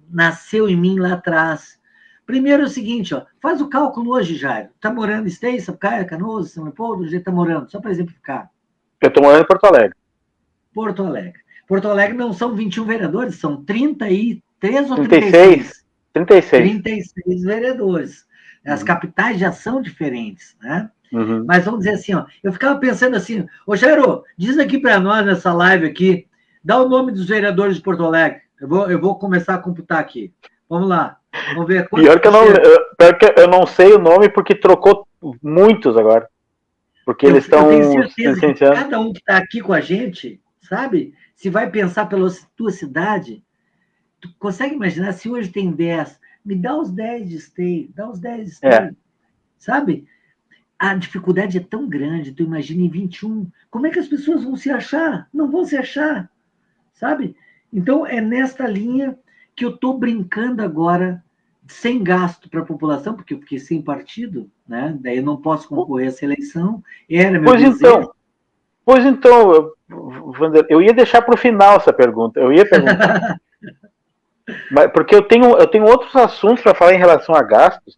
nasceu em mim lá atrás? Primeiro é o seguinte, ó, faz o cálculo hoje, Jairo. Está morando em Esteio, Sapucaia, Canoas, São Leopoldo? Onde está morando? Só para exemplificar. Eu estou morando em Porto Alegre. Porto Alegre. Porto Alegre não são 21 vereadores, são 33 ou 36? 36. 36 vereadores. As capitais já são diferentes, né? Uhum. Mas vamos dizer assim, ó, eu ficava pensando assim, ô Jairo, diz aqui para nós nessa live aqui, dá o nome dos vereadores de Porto Alegre. Eu vou começar a computar aqui. Vamos lá. Vamos ver quantos. Pior que eu não sei o nome porque trocou muitos agora. Porque eles estão. Eu tenho certeza que cada um que está aqui com a gente, sabe? Se vai pensar pela tua cidade, tu consegue imaginar se hoje tem 10, me dá os 10 de Esteio, dá os 10 de Esteio, sabe? A dificuldade é tão grande, tu imagina em 21, como é que as pessoas vão se achar? Não vão se achar, sabe? Então, é nesta linha que eu estou brincando agora, sem gasto para a população, porque eu fiquei sem partido, né? Daí eu não posso concorrer a essa eleição, era meu desejo. Pois então, Wander, eu ia deixar para o final essa pergunta, eu ia perguntar. Mas, porque eu tenho outros assuntos para falar em relação a gastos,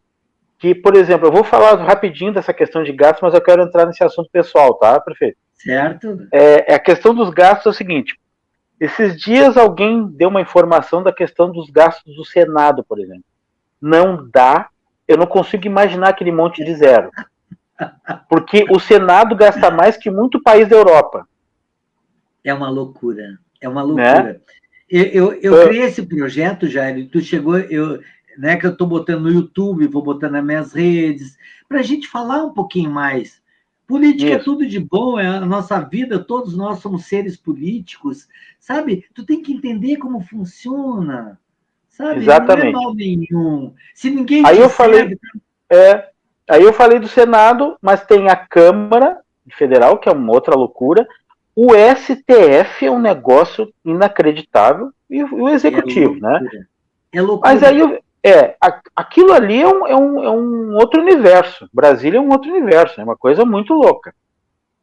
que, por exemplo, eu vou falar rapidinho dessa questão de gastos, mas eu quero entrar nesse assunto pessoal, tá, prefeito? Certo. A questão dos gastos é o seguinte, esses dias alguém deu uma informação da questão dos gastos do Senado, por exemplo. Não dá, eu não consigo imaginar aquele monte de zero. Porque o Senado gasta mais que muito país da Europa. É uma loucura, é uma loucura. Né? Eu criei esse projeto, Jair, tu chegou, né, que eu estou botando no YouTube, vou botando nas minhas redes, para a gente falar um pouquinho mais. Política é tudo de bom, é a nossa vida, todos nós somos seres políticos, sabe? Tu tem que entender como funciona, sabe? Exatamente. Não é mal nenhum. Se ninguém aí eu falei do Senado, mas tem a Câmara Federal, que é uma outra loucura. O STF é um negócio inacreditável, e o Executivo, né? É loucura. Mas aí, aquilo ali é um outro universo. Brasília é um outro universo, é uma coisa muito louca.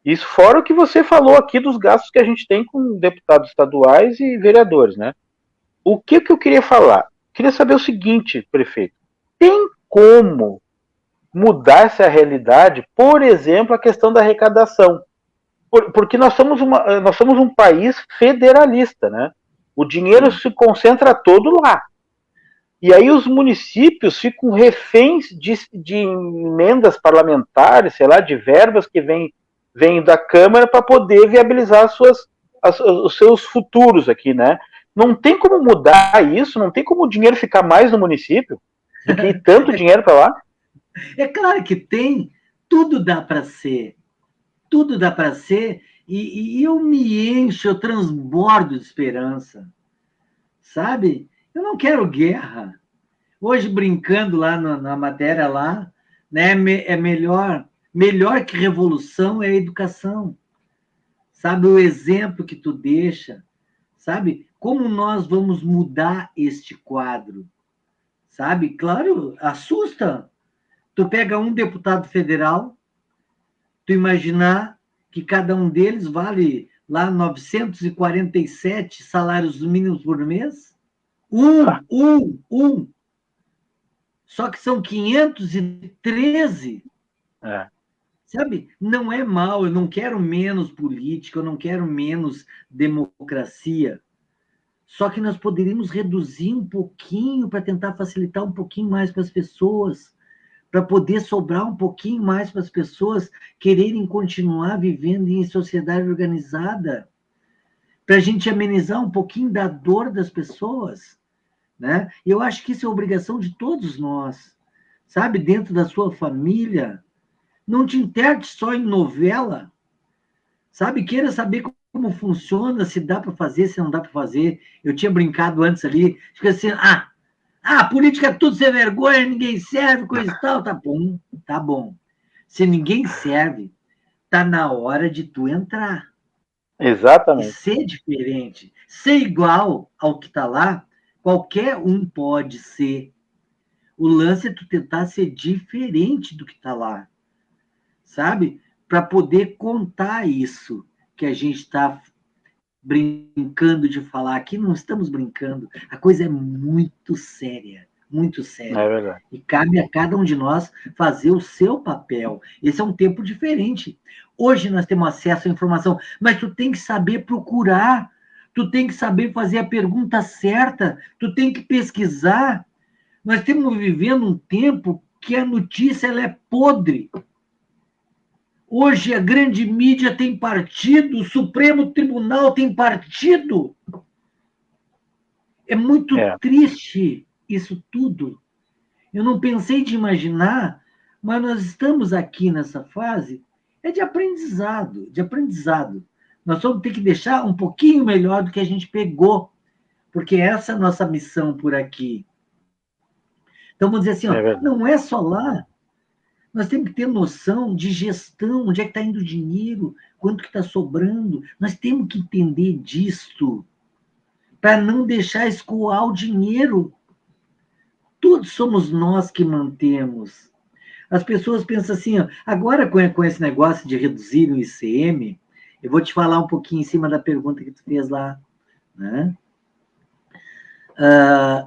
Isso fora o que você falou aqui dos gastos que a gente tem com deputados estaduais e vereadores, né? O que eu queria falar? Queria saber o seguinte, prefeito. Tem como mudar essa realidade, por exemplo, a questão da arrecadação? Porque nós somos um país federalista, né? O dinheiro se concentra todo lá. E aí os municípios ficam reféns de emendas parlamentares, sei lá, de verbas que vêm da Câmara para poder viabilizar os seus futuros aqui, né? Não tem como mudar isso, não tem como o dinheiro ficar mais no município do que tanto dinheiro para lá. É claro que tem, tudo dá para ser. Tudo dá para ser, e eu me encho, eu transbordo de esperança, sabe? Eu não quero guerra. Hoje, brincando lá na matéria lá, né, é melhor que revolução é a educação, sabe? O exemplo que tu deixa, sabe? Como nós vamos mudar este quadro, sabe? Claro, assusta. Tu pega um deputado federal, tu imaginar que cada um deles vale lá 947 salários mínimos por mês? Um. Só que são 513. Sabe? Não é mal, eu não quero menos política, eu não quero menos democracia. Só que nós poderíamos reduzir um pouquinho para tentar facilitar um pouquinho mais para as pessoas, para poder sobrar um pouquinho mais para as pessoas quererem continuar vivendo em sociedade organizada, para a gente amenizar um pouquinho da dor das pessoas, né? Eu acho que isso é obrigação de todos nós, sabe? Dentro da sua família, não te interte só em novela, sabe? Queira saber como funciona, se dá para fazer, se não dá para fazer. Eu tinha brincado antes ali, assim, Ah, política é tudo sem vergonha, ninguém serve, coisa e tal. Tá bom, tá bom. Se ninguém serve, tá na hora de tu entrar. E Exatamente. ser diferente, ser igual ao que tá lá, qualquer um pode ser. O lance é tu tentar ser diferente do que tá lá, sabe? Para poder contar isso que a gente está brincando de falar aqui, não estamos brincando, a coisa é muito séria, muito É séria. verdade. E cabe a cada um de nós fazer o seu papel. Esse é um tempo diferente. Hoje nós temos acesso à informação, mas tu tem que saber procurar, tu tem que saber fazer a pergunta certa, tu tem que pesquisar. Nós estamos vivendo um tempo que a notícia ela é podre. Hoje a grande mídia tem partido, o Supremo Tribunal tem partido. É muito É, triste isso tudo. Eu não pensei de imaginar, mas nós estamos aqui nessa fase de aprendizado, de aprendizado. Nós vamos ter que deixar um pouquinho melhor do que a gente pegou, porque essa é a nossa missão por aqui. Então, vamos dizer assim, ó, é verdade. não é só lá. Nós temos que ter noção de gestão, onde é que está indo o dinheiro, quanto que está sobrando. Nós temos que entender disso para não deixar escoar o dinheiro. Todos somos nós que mantemos. As pessoas pensam assim, ó, agora com esse negócio de reduzir o ICM, eu vou te falar um pouquinho em cima da pergunta que tu fez lá, né?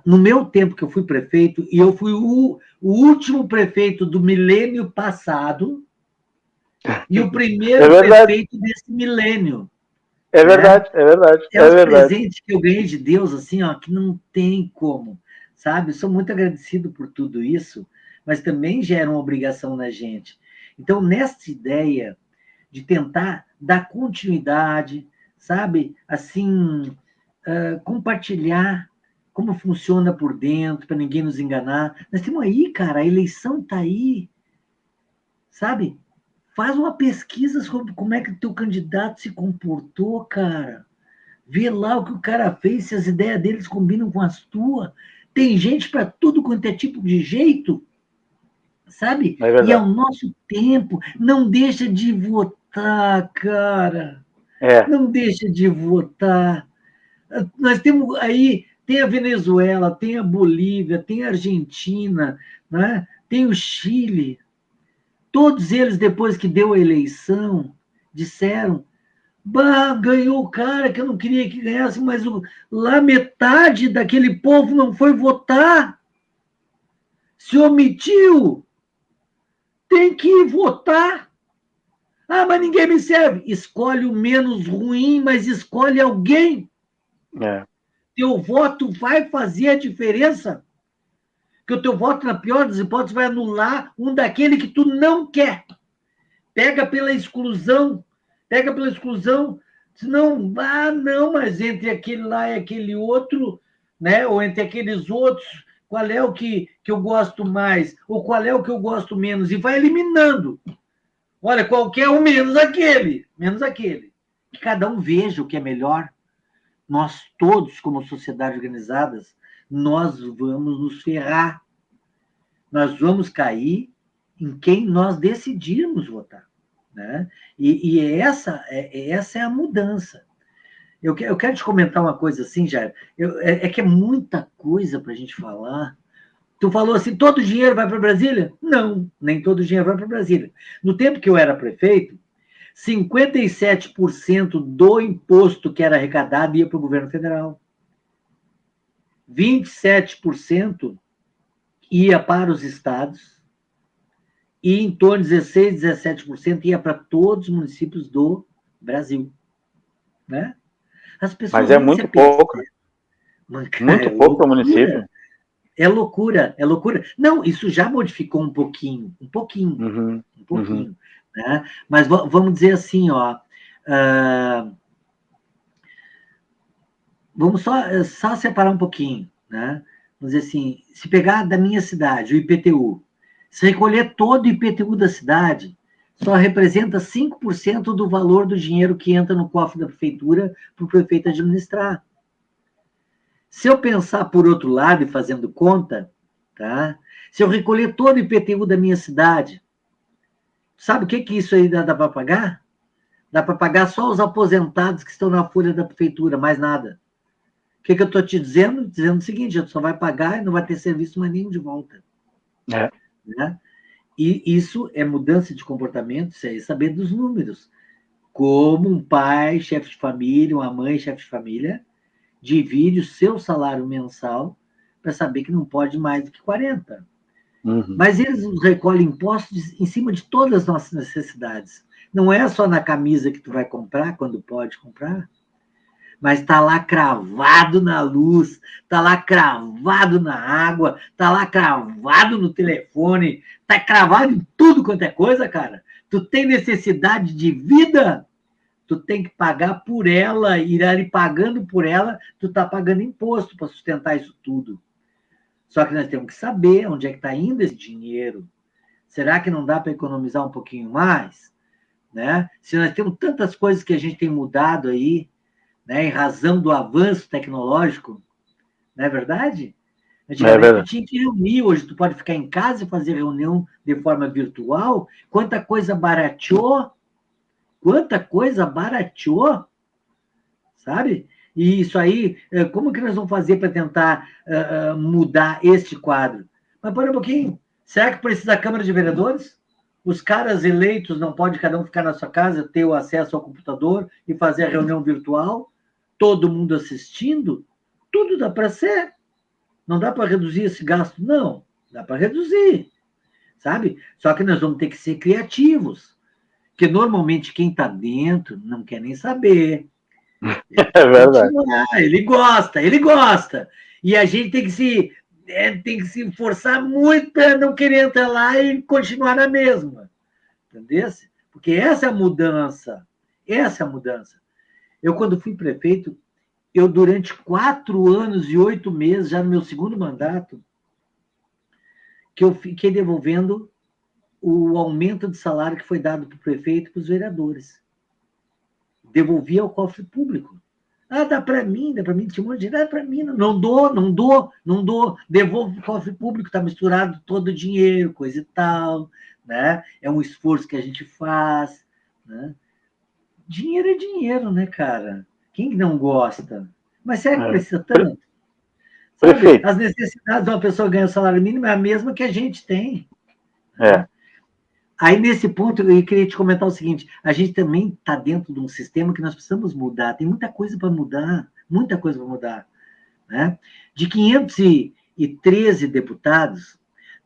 No meu tempo que eu fui prefeito, e eu fui o último prefeito do milênio passado e o É primeiro verdade. prefeito desse milênio, É né? verdade. É verdade. É É os verdade. presentes que eu ganhei de Deus, assim, ó, que não tem como, sabe? Eu sou muito agradecido por tudo isso, mas também gera uma obrigação na gente. Então, nessa ideia de tentar dar continuidade, sabe? Assim, compartilhar como funciona por dentro, para ninguém nos enganar. Nós temos aí, cara, a eleição está aí, sabe? Faz uma pesquisa sobre como é que o teu candidato se comportou, cara. Vê lá o que o cara fez, se as ideias deles combinam com as tuas. Tem gente para tudo quanto é tipo de jeito, sabe? É E é verdade. o nosso tempo. Não deixa de votar, cara. É. Não deixa de votar. Nós temos aí, tem a Venezuela, tem a Bolívia, tem a Argentina, né? Tem o Chile. Todos eles, depois que deu a eleição, disseram: bah, ganhou o cara que eu não queria que ganhasse, mas lá metade daquele povo não foi votar, se omitiu, tem que ir votar. Ah, mas ninguém me serve. Escolhe o menos ruim, mas escolhe alguém. É. Teu voto vai fazer a diferença. Que o teu voto, na pior das hipóteses, vai anular um daquele que tu não quer. Pega pela exclusão. Pega pela exclusão. Não, ah, não, mas entre aquele lá e aquele outro, né? Ou entre aqueles outros, qual é o que eu gosto mais? Ou qual é o que eu gosto menos? E vai eliminando. Olha, qualquer um menos aquele. Menos aquele. Que cada um veja o que é melhor. Nós todos, como sociedade organizadas, nós vamos nos ferrar. Nós vamos cair em quem nós decidirmos votar. Né? E essa é a mudança. Eu quero te comentar uma coisa assim, Jair. É que é muita coisa para a gente falar. Tu falou assim, todo o dinheiro vai para Brasília? Não, nem todo o dinheiro vai para Brasília. No tempo que eu era prefeito, 57% do imposto que era arrecadado ia para o governo federal. 27% ia para os estados e em torno de 16, 17% ia para todos os municípios do Brasil. Né? As Mas pessoas é nem se muito apercebem. pouco, né? Muito É pouco para o município. loucura. É loucura, é loucura. Não, isso já modificou um pouquinho, Uhum, um uhum. pouquinho. Né? Mas vamos dizer assim, ó, vamos só separar um pouquinho. Né? Vamos dizer assim, se pegar da minha cidade, o IPTU, se recolher todo o IPTU da cidade, só representa 5% do valor do dinheiro que entra no cofre da prefeitura para o prefeito administrar. Se eu pensar por outro lado e fazendo conta, tá? Se eu recolher todo o IPTU da minha cidade, sabe o que isso aí dá para pagar? Dá para pagar só os aposentados que estão na folha da prefeitura, mais nada. O que eu estou te dizendo? Dizendo o seguinte, você só vai pagar e não vai ter serviço mais nenhum de volta. É. Né? E isso é mudança de comportamento, isso é saber dos números. Como um pai, chefe de família, uma mãe, chefe de família, divide o seu salário mensal para saber que não pode mais do que 40. Uhum. Mas eles recolhem impostos em cima de todas as nossas necessidades. Não é só na camisa que tu vai comprar, quando pode comprar, mas está lá cravado na luz, está lá cravado na água, está lá cravado no telefone, está cravado em tudo quanto é coisa, cara. Tu tem necessidade de vida, tu tem que pagar por ela, ir ali pagando por ela, tu está pagando imposto para sustentar isso tudo. Só que nós temos que saber onde é que está indo esse dinheiro. Será que não dá para economizar um pouquinho mais? Né? Se nós temos tantas coisas que a gente tem mudado aí, né, em razão do avanço tecnológico, não é verdade? Antigamente tu tinha que reunir, hoje tu pode ficar em casa e fazer reunião de forma virtual. Quanta coisa barateou, sabe? E isso aí, como que nós vamos fazer para tentar mudar este quadro? Mas para um pouquinho, será que precisa da Câmara de Vereadores? Os caras eleitos não podem cada um ficar na sua casa, ter o acesso ao computador e fazer a reunião virtual? Todo mundo assistindo? Tudo dá para ser. Não dá para reduzir esse gasto? Não, dá para reduzir, sabe? Só que nós vamos ter que ser criativos, porque normalmente quem está dentro não quer nem saber. É verdade. Ele gosta. E a gente tem que se forçar muito para não querer entrar lá e continuar na mesma. Entendeu? Porque essa é a mudança. Eu, quando fui prefeito, durante 4 anos e 8 meses, já no meu segundo mandato, que eu fiquei devolvendo o aumento de salário que foi dado para o prefeito e para os vereadores. Devolvia ao cofre público. Dá para mim, tinha um monte de dinheiro, para mim, não dou, devolvo para o cofre público, está misturado todo o dinheiro, coisa e tal, né? É um esforço que a gente faz, né? Dinheiro é dinheiro, né, cara? Quem não gosta? Mas será que precisa tanto? Sabe? As necessidades de uma pessoa ganhar o salário mínimo é a mesma que a gente tem. É. Aí, nesse ponto, eu queria te comentar o seguinte: a gente também está dentro de um sistema que nós precisamos mudar. Tem muita coisa para mudar, Né? De 513 deputados,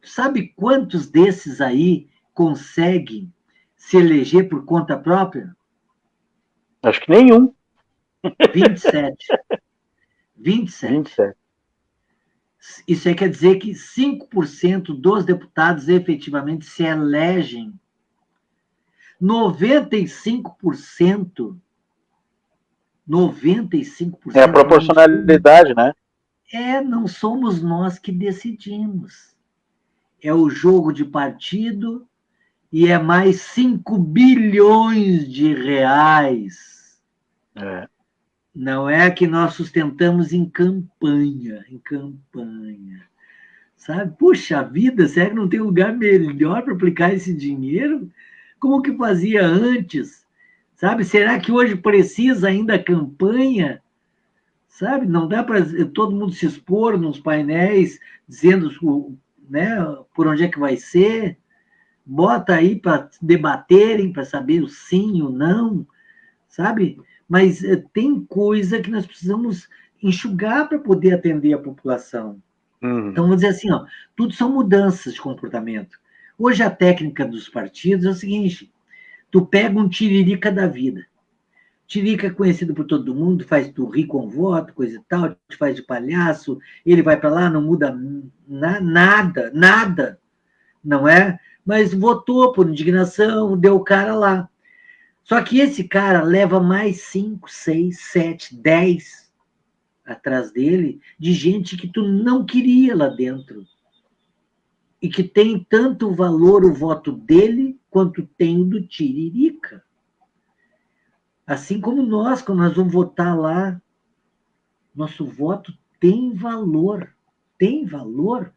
sabe quantos desses aí conseguem se eleger por conta própria? Acho que nenhum. 27. 27. Isso aí quer dizer que 5% dos deputados efetivamente se elegem. 95%. É a proporcionalidade, né? Não somos nós que decidimos. É o jogo de partido e é mais 5 bilhões de reais. Não é que nós sustentamos em campanha. Sabe? Puxa vida, será que não tem lugar melhor para aplicar esse dinheiro? Como que fazia antes? Sabe? Será que hoje precisa ainda campanha? Sabe? Não dá para todo mundo se expor nos painéis, dizendo, né, por onde é que vai ser. Bota aí para debaterem, para saber o sim ou não, sabe? Mas tem coisa que nós precisamos enxugar para poder atender a população. Então, vamos dizer assim, tudo são mudanças de comportamento. Hoje, a técnica dos partidos é o seguinte: tu pega um tiririca da vida. Tiririca é conhecido por todo mundo, faz tu rir com voto, coisa e tal, te faz de palhaço, ele vai para lá, não muda nada, não é? Mas votou por indignação, deu o cara lá. Só que esse cara leva mais 5, 6, 7, 10 atrás dele, de gente que tu não queria lá dentro. E que tem tanto valor o voto dele, quanto tem o do Tiririca. Assim como nós, quando nós vamos votar lá, nosso voto tem valor. Tem valor.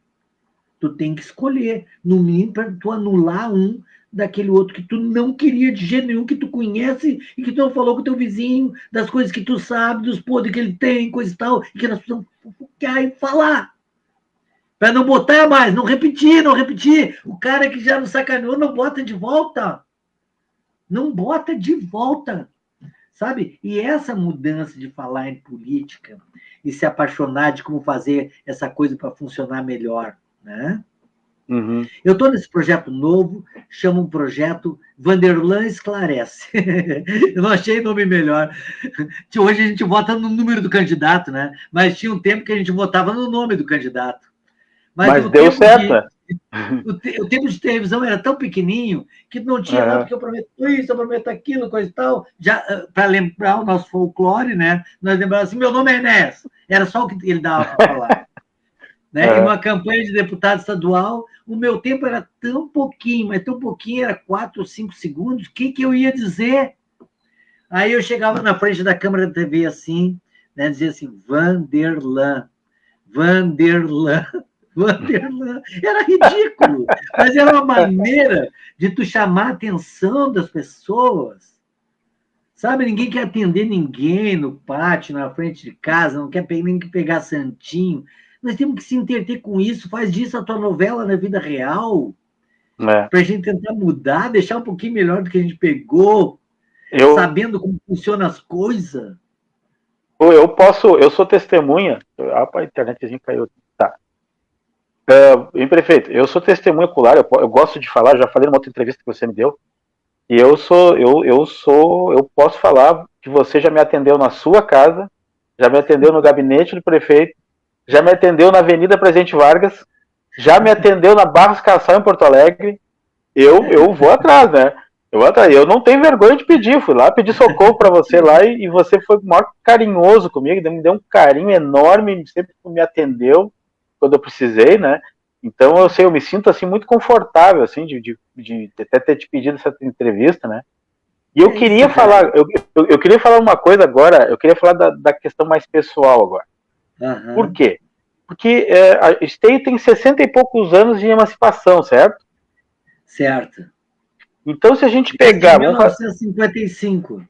Tu tem que escolher, no mínimo, para tu anular um daquele outro que tu não queria de jeito nenhum, que tu conhece e que tu não falou com o teu vizinho, das coisas que tu sabe, dos podres que ele tem, coisa e tal, e que nós precisamos fofocar e falar. Para não botar mais, não repetir, não repetir. O cara que já nos sacaneou não bota de volta. Não bota de volta. Sabe? E essa mudança de falar em política e se apaixonar de como fazer essa coisa para funcionar melhor, né? Uhum. Eu estou nesse projeto novo, chama um projeto Vanderlan Esclarece. Eu não achei nome melhor. Hoje a gente vota no número do candidato, né? Mas tinha um tempo que a gente votava no nome do candidato. Mas deu certo. O tempo de televisão era tão pequenininho que não tinha lá, porque eu prometo isso, eu prometo aquilo, coisa e tal. Já para lembrar o nosso folclore, né? Nós lembrávamos assim: meu nome é Enéas. Era só o que ele dava para falar. Né? E numa campanha de deputado estadual, o meu tempo era tão pouquinho, mas tão pouquinho, era 4 ou 5 segundos. O que eu ia dizer? Aí eu chegava na frente da câmera da TV assim, né? Dizia assim: Vanderlan, Vanderlan. Vanderlan. Era ridículo, mas era uma maneira de tu chamar a atenção das pessoas. Sabe, ninguém quer atender ninguém no pátio, na frente de casa, não quer nem pegar santinho. Nós temos que se entreter com isso, faz disso a tua novela na vida real, para a gente tentar mudar, deixar um pouquinho melhor do que a gente pegou, sabendo como funcionam as coisas. Eu sou testemunha. A internetzinha caiu. Tá. Prefeito, eu sou testemunha ocular, eu gosto de falar, já falei numa outra entrevista que você me deu, e eu posso falar que você já me atendeu na sua casa, já me atendeu no gabinete do prefeito, já me atendeu na Avenida Presidente Vargas, já me atendeu na Barros Cassal em Porto Alegre. Eu vou atrás, né? Eu não tenho vergonha de pedir, fui lá pedir socorro para você lá e você foi o maior carinhoso comigo, me deu um carinho enorme, sempre me atendeu quando eu precisei, né? Então eu me sinto assim muito confortável assim de até ter te pedido essa entrevista, né? E eu queria falar, eu queria falar uma coisa agora, eu queria falar da questão mais pessoal agora. Uhum. Por quê? Porque a Esteio tem 60 e poucos anos de emancipação, certo? Certo. Então, se a gente pegar... 1955.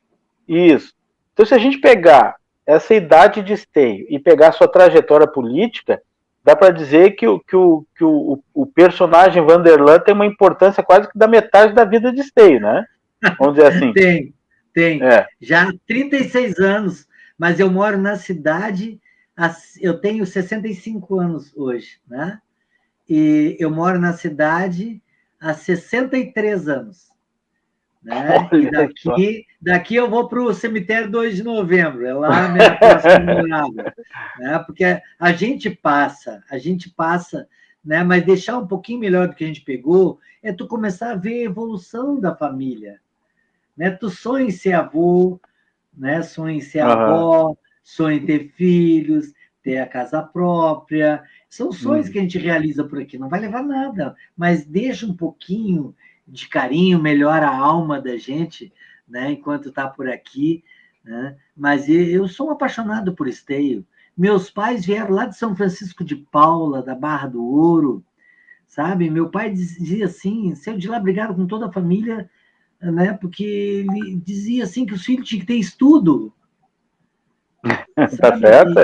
Isso. Então, se a gente pegar essa idade de Esteio e pegar a sua trajetória política, dá para dizer que o personagem Vanderlan tem uma importância quase que da metade da vida de Esteio, né? Vamos dizer assim. Tem. Já há 36 anos, mas eu moro na cidade, eu tenho 65 anos hoje, né? E eu moro na cidade há 63 anos. Né? E daqui eu vou para o cemitério 2 de novembro, é lá a minha próxima morada. Né? Porque a gente passa, né? Mas deixar um pouquinho melhor do que a gente pegou é tu começar a ver a evolução da família. Né? Tu sonha em ser avô, né? Sonha em ser avó, sonha em ter filhos, ter a casa própria. São sonhos que a gente realiza por aqui, não vai levar nada, mas deixa um pouquinho de carinho, melhora a alma da gente, né? Enquanto está por aqui. Né? Mas eu sou um apaixonado por Esteio. Meus pais vieram lá de São Francisco de Paula, da Barra do Ouro, sabe? Meu pai dizia assim, saiu de lá brigado com toda a família, né? Porque ele dizia assim que os filhos tinham que ter estudo. Tá certo,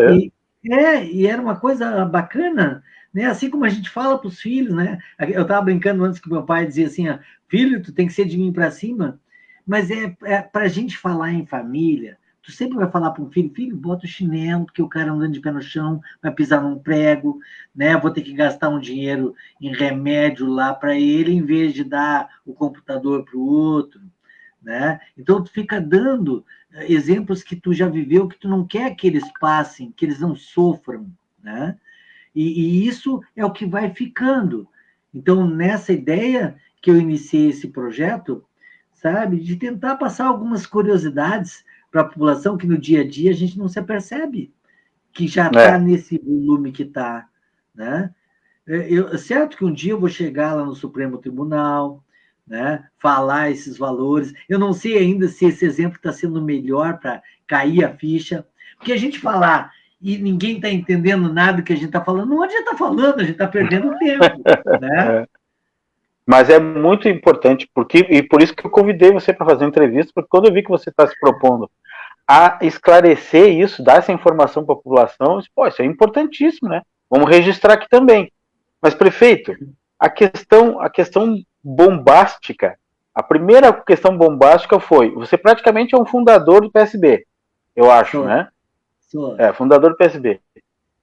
e era uma coisa bacana, né? Assim como a gente fala para os filhos, né? Eu estava brincando antes que meu pai dizia assim, filho, tu tem que ser de mim para cima, mas para a gente falar em família, tu sempre vai falar para um filho, bota o chinelo, porque o cara andando de pé no chão vai pisar num prego, né? Vou ter que gastar um dinheiro em remédio lá para ele, em vez de dar o computador para o outro. Né? Então, tu fica dando exemplos que tu já viveu, que tu não quer que eles passem, que eles não sofram. Né? E isso é o que vai ficando. Então, nessa ideia que eu iniciei esse projeto, sabe, de tentar passar algumas curiosidades para a população que no dia a dia a gente não se apercebe que já está nesse volume que está. Né? Certo que um dia eu vou chegar lá no Supremo Tribunal, né, falar esses valores. Eu não sei ainda se esse exemplo está sendo melhor para cair a ficha, porque a gente falar e ninguém está entendendo nada do que a gente está falando, não adianta falando, a gente está perdendo tempo, né? Mas é muito importante, e por isso que eu convidei você para fazer uma entrevista, porque quando eu vi que você está se propondo a esclarecer isso, dar essa informação para a população, eu disse, pô, isso é importantíssimo, né? Vamos registrar aqui também. Mas, prefeito, a questão bombástica, a primeira questão bombástica foi, você praticamente é um fundador do PSB, eu acho, né? Fundador do PSB.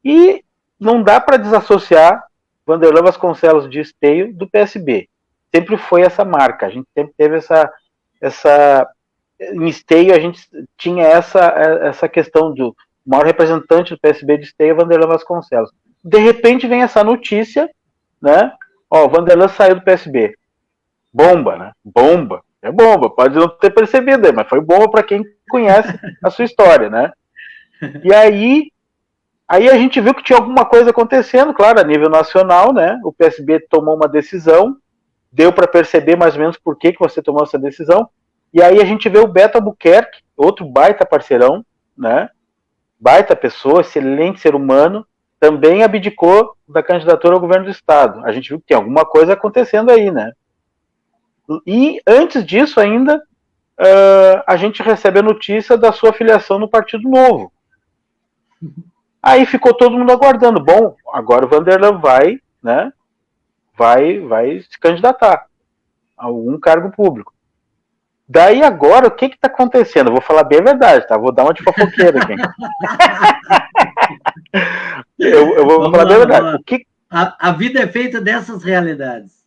E não dá para desassociar Vanderlan Vasconcelos de Esteio do PSB. Sempre foi essa marca, a gente sempre teve em Esteio a gente tinha essa questão do maior representante do PSB de Esteio, Vanderlan Vasconcelos. De repente vem essa notícia, né? Ó, Vanderlan saiu do PSB. Bomba, né? Bomba. É bomba, pode não ter percebido, mas foi bomba para quem conhece a sua história, né? E aí a gente viu que tinha alguma coisa acontecendo, claro, a nível nacional, né? O PSB tomou uma decisão, deu para perceber mais ou menos por que você tomou essa decisão. E aí a gente vê o Beto Albuquerque, outro baita parceirão, né? Baita pessoa, excelente ser humano, também abdicou da candidatura ao governo do estado. A gente viu que tem alguma coisa acontecendo aí, né? E antes disso ainda, a gente recebe a notícia da sua filiação no Partido Novo. Aí ficou todo mundo aguardando. Bom, agora o Vanderlan vai, né? Vai se candidatar a algum cargo público. Daí agora, o que está acontecendo? Eu vou falar bem a verdade, tá? Vou dar uma de fofoqueira aqui. eu vou falar bem a verdade. A vida é feita dessas realidades.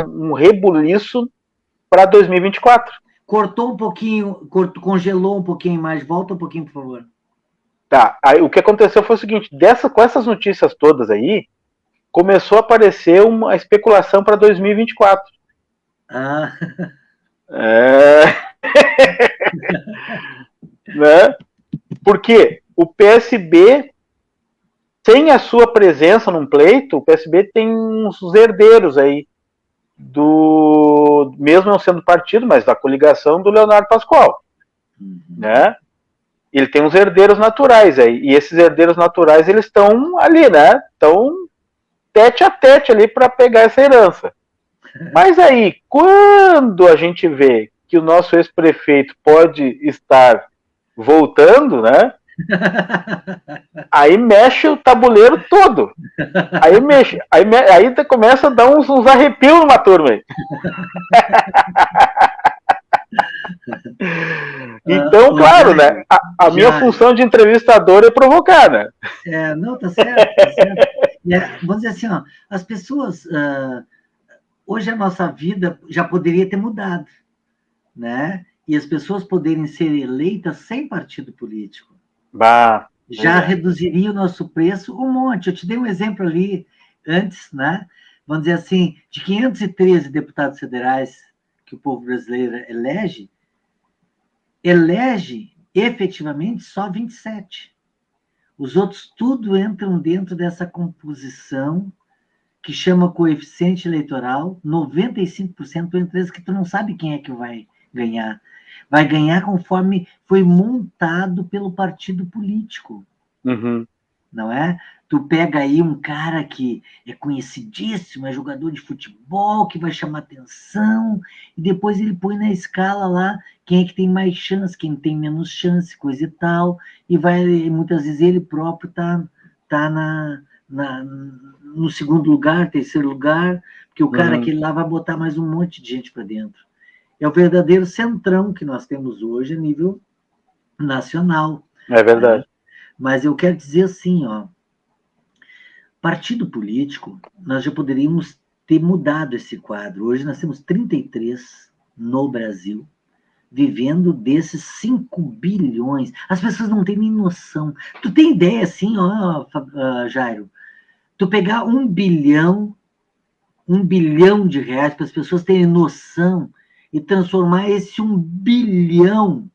Um rebuliço para 2024. Cortou um pouquinho, congelou um pouquinho mais. Volta um pouquinho, por favor. Tá, aí o que aconteceu foi o seguinte, com essas notícias todas aí, começou a aparecer uma especulação para 2024. Ah. Né? Porque o PSB, sem a sua presença num pleito, o PSB tem uns herdeiros aí, mesmo não sendo partido, mas da coligação do Leonardo Pascoal. Né? Ele tem uns herdeiros naturais aí, e esses herdeiros naturais, eles estão ali, né? Estão tete a tete ali para pegar essa herança. Mas aí, quando a gente vê que o nosso ex-prefeito pode estar voltando, né? Aí mexe o tabuleiro todo. Aí mexe. Aí começa a dar uns arrepios numa turma aí. Então, claro, né? A minha função de entrevistador é provocar, né? Não, tá certo, tá certo. Vamos dizer assim, ó, as pessoas... hoje a nossa vida já poderia ter mudado, né? E as pessoas poderem ser eleitas sem partido político. Já reduziria o nosso preço um monte. Eu te dei um exemplo ali antes, né? Vamos dizer assim, de 513 deputados federais que o povo brasileiro elege efetivamente só 27. Os outros tudo entram dentro dessa composição que chama coeficiente eleitoral, 95% entre eles que tu não sabe quem é que vai ganhar. Vai ganhar conforme foi montado pelo partido político. Uhum. Não é? Tu pega aí um cara que é conhecidíssimo, é jogador de futebol, que vai chamar atenção, e depois ele põe na escala lá quem é que tem mais chance, quem tem menos chance, coisa e tal, e muitas vezes ele próprio tá no segundo lugar, terceiro lugar, porque o cara aquele lá vai botar mais um monte de gente para dentro. É o verdadeiro centrão que nós temos hoje a nível nacional. É verdade. Né? Mas eu quero dizer assim, ó, partido político, nós já poderíamos ter mudado esse quadro. Hoje nós temos 33 no Brasil, vivendo desses 5 bilhões. As pessoas não têm nem noção. Tu tem ideia, assim, ó, Jairo? Tu pegar 1 bilhão de reais para as pessoas terem noção e transformar esse 1 bilhão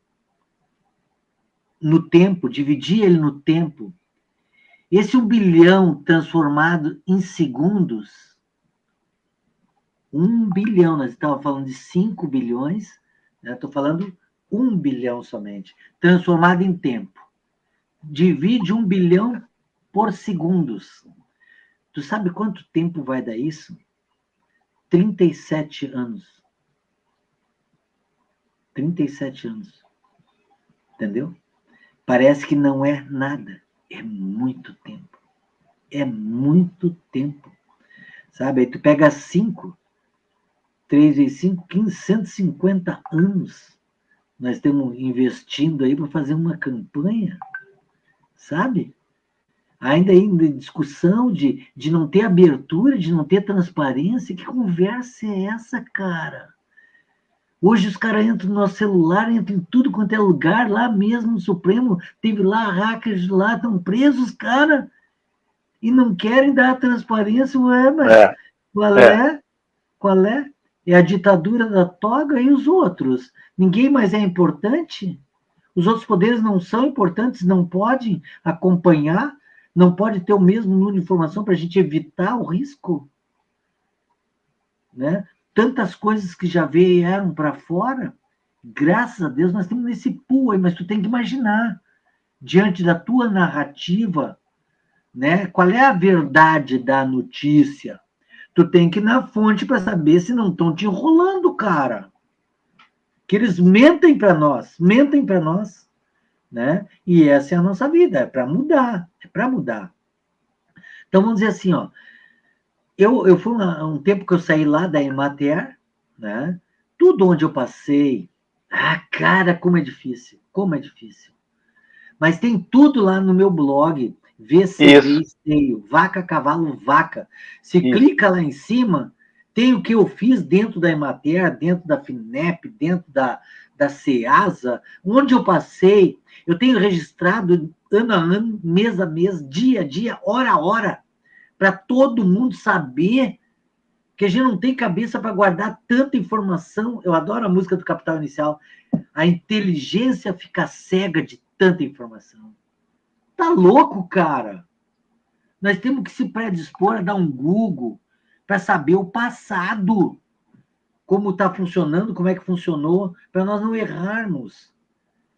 no tempo, dividir ele no tempo. Esse 1 bilhão transformado em segundos, 1 bilhão, nós estávamos falando de 5 bilhões, estou falando 1 bilhão somente, transformado em tempo. Divide 1 bilhão por segundos. Tu sabe quanto tempo vai dar isso? 37 anos. 37 anos. Entendeu? Parece que não é nada. É muito tempo. É muito tempo. Sabe? Aí tu pega 5, 3 vezes 5, 15, 150 anos. Nós estamos investindo aí para fazer uma campanha, sabe? Ainda em discussão de não ter abertura, de não ter transparência. Que conversa é essa, cara? Hoje os caras entram no nosso celular, entram em tudo quanto é lugar, lá mesmo no Supremo, teve lá hackers lá, estão presos, cara, e não querem dar transparência. Ué, mas qual é? Qual é? É a ditadura da toga e os outros. Ninguém mais é importante? Os outros poderes não são importantes, não podem acompanhar, não pode ter o mesmo número de informação para a gente evitar o risco? Né? Tantas coisas que já vieram para fora, graças a Deus nós estamos nesse pool aí, mas tu tem que imaginar, diante da tua narrativa, né, qual é a verdade da notícia? Tu tem que ir na fonte para saber se não estão te enrolando, cara. Que eles mentem para nós, né? E essa é a nossa vida, é para mudar, é para mudar. Então vamos dizer assim, ó, eu fui um tempo que eu saí lá da Emater, né? Tudo onde eu passei, cara, como é difícil, como é difícil. Mas tem tudo lá no meu blog, VCV Esteio, Vaca, Cavalo, Vaca. Se clica lá em cima, tem o que eu fiz dentro da Emater, dentro da FINEP, dentro da CEASA, onde eu passei. Eu tenho registrado ano a ano, mês a mês, dia a dia, hora a hora, para todo mundo saber que a gente não tem cabeça para guardar tanta informação. Eu adoro a música do Capital Inicial. A inteligência fica cega de tanta informação. Tá louco, cara? Nós temos que se predispor a dar um Google para saber o passado, como está funcionando, como é que funcionou, para nós não errarmos.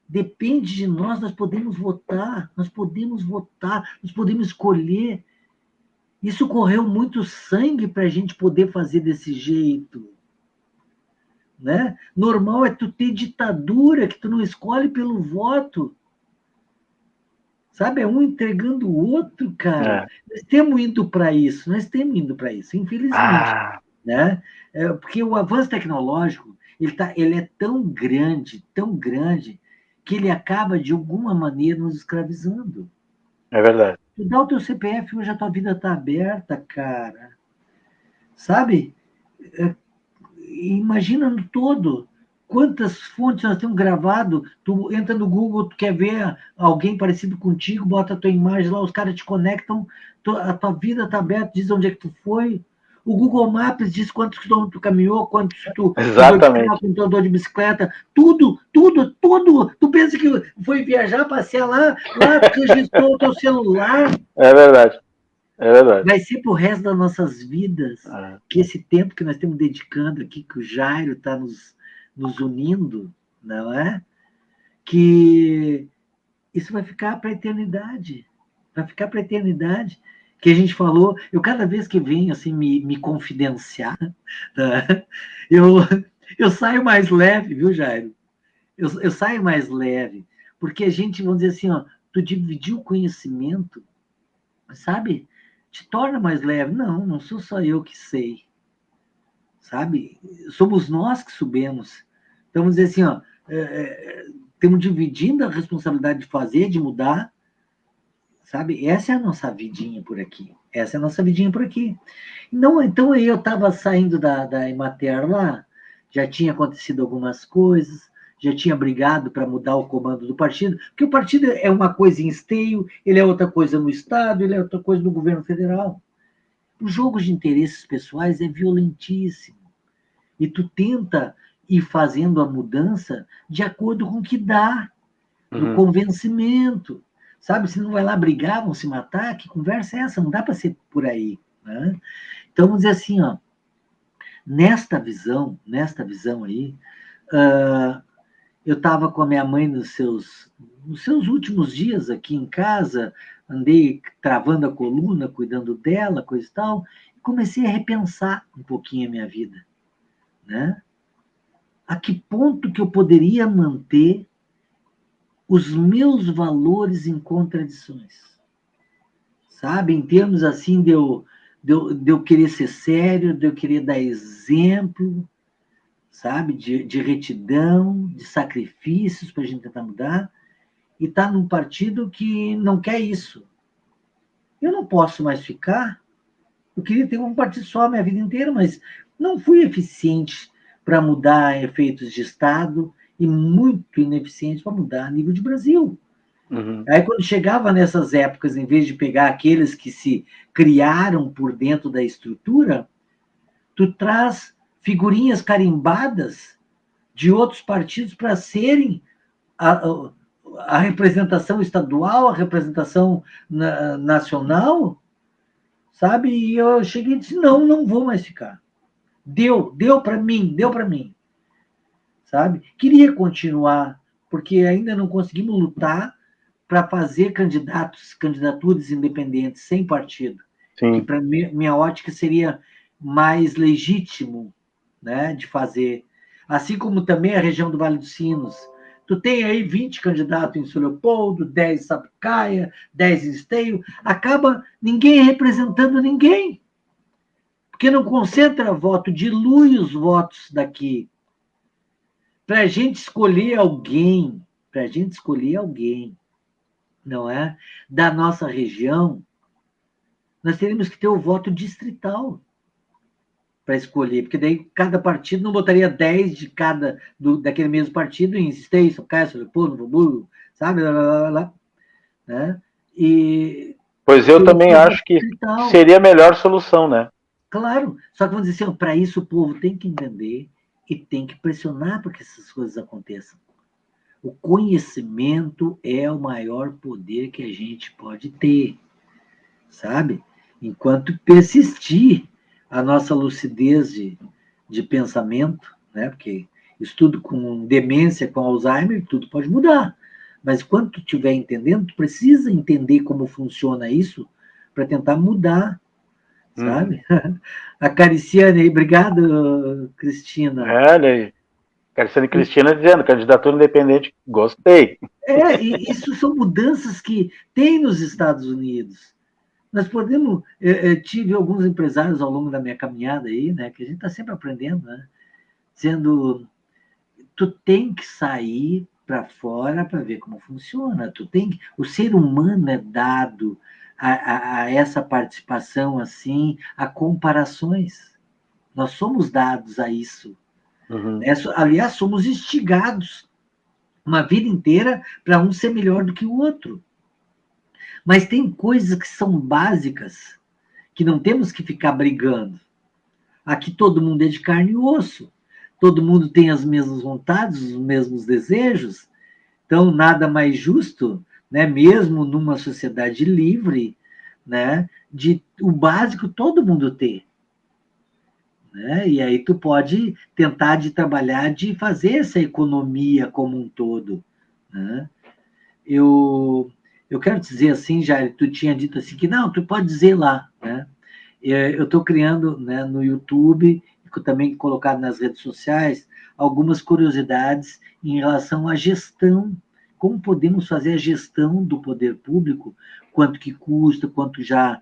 Depende de nós, nós podemos votar, nós podemos escolher. Isso correu muito sangue para a gente poder fazer desse jeito. Né? Normal é tu ter ditadura, que tu não escolhe pelo voto. Sabe? É um entregando o outro, cara. Nós estamos indo para isso, infelizmente. Né? Porque o avanço tecnológico ele é tão grande, que ele acaba, de alguma maneira, nos escravizando. É verdade. Tu dá o teu CPF, hoje a tua vida está aberta, cara. Sabe? Imagina no todo. Quantas fontes nós temos gravado? Tu entra no Google, tu quer ver alguém parecido contigo, bota a tua imagem lá, os caras te conectam, a tua vida está aberta, diz onde é que tu foi. O Google Maps diz quantos quilômetros tu caminhou, quantos tu andou de bicicleta, tudo. Tu pensa que foi viajar, passear lá, tu registrou o teu celular. É verdade. Vai ser pro resto das nossas vidas, que esse tempo que nós estamos dedicando aqui, que o Jairo está nos unindo, não é? Que isso vai ficar para a eternidade. Vai ficar para a eternidade. Que a gente falou, eu cada vez que venho assim me confidenciar, tá? eu saio mais leve, viu, Jairo? Eu saio mais leve, porque a gente, vamos dizer assim, ó, tu dividir o conhecimento, sabe? Te torna mais leve. Não sou só eu que sei. Sabe? Somos nós que subimos. Então, vamos dizer assim, ó, estamos dividindo a responsabilidade de fazer, de mudar. Sabe? Essa é a nossa vidinha por aqui. Então eu estava saindo da Emater lá, já tinha acontecido algumas coisas, já tinha brigado para mudar o comando do partido, porque o partido é uma coisa em Esteio, ele é outra coisa no Estado, ele é outra coisa no governo federal. O jogo de interesses pessoais é violentíssimo. E tu tenta ir fazendo a mudança de acordo com o que dá, no convencimento. Sabe, se não vai lá brigar, vão se matar, que conversa é essa? Não dá para ser por aí. Né? Então, vamos dizer assim, ó, nesta visão aí, eu estava com a minha mãe nos seus últimos dias aqui em casa, andei travando a coluna, cuidando dela, coisa e tal, e comecei a repensar um pouquinho a minha vida, né? A que ponto que eu poderia manter os meus valores em contradições? Sabe? Em termos assim de eu querer ser sério, de eu querer dar exemplo, sabe? De retidão, de sacrifícios para a gente tentar mudar, e está num partido que não quer isso. Eu não posso mais ficar. Eu queria ter um partido só a minha vida inteira, mas não fui eficiente para mudar efeitos de Estado e muito ineficiente para mudar a nível de Brasil. Uhum. Aí, quando chegava nessas épocas, em vez de pegar aqueles que se criaram por dentro da estrutura, tu traz figurinhas carimbadas de outros partidos para serem a representação estadual, a representação nacional, sabe? E eu cheguei e disse, não vou mais ficar. Deu para mim, sabe? Queria continuar, porque ainda não conseguimos lutar para fazer candidaturas independentes, sem partido, que Sim. para minha ótica seria mais legítimo, né, de fazer. Assim como também a região do Vale dos Sinos. Tu tem aí 20 candidatos em São Leopoldo, 10 em Sapucaia, 10 em Esteio, acaba ninguém representando ninguém, porque não concentra voto, dilui os votos daqui. Para a gente escolher alguém, não é? Da nossa região, nós teríamos que ter o voto distrital para escolher, porque daí cada partido não botaria 10 de cada daquele mesmo partido em Esteio, Sapucaia, Leopoldo, Novo Hamburgo, sabe? Lá, né? E Pois eu teria que também ter o voto acho que distrital. seria a melhor solução, né? Claro, só que vamos dizer assim, para isso o povo tem que entender e tem que pressionar para que essas coisas aconteçam. O conhecimento é o maior poder que a gente pode ter, sabe? Enquanto persistir a nossa lucidez de pensamento, né? Porque estudo com demência, com Alzheimer, tudo pode mudar. Mas quando tu estiver entendendo, tu precisa entender como funciona isso para tentar mudar, sabe? A Cariciane aí, obrigado, Cristina. Olha aí. Cariciane Cristina dizendo, candidatura independente, gostei. E isso são mudanças que tem nos Estados Unidos. Nós podemos. Tive alguns empresários ao longo da minha caminhada aí, né? Que a gente está sempre aprendendo, né? Dizendo, tu tem que sair para fora para ver como funciona. O ser humano é dado a essa participação assim, a comparações. Nós somos dados a isso. Uhum. Aliás, somos instigados uma vida inteira para um ser melhor do que o outro. Mas tem coisas que são básicas, que não temos que ficar brigando. Aqui todo mundo é de carne e osso. Todo mundo tem as mesmas vontades, os mesmos desejos. Então, nada mais justo, né, mesmo numa sociedade livre, né, de o básico todo mundo ter. Né? E aí tu pode tentar de trabalhar, de fazer essa economia como um todo. Né? Eu quero dizer assim, Jair, tu tinha dito assim que não, tu pode dizer lá, né? Eu estou criando, né, no YouTube, também colocado nas redes sociais, algumas curiosidades em relação à gestão, como podemos fazer a gestão do poder público, quanto que custa, quanto já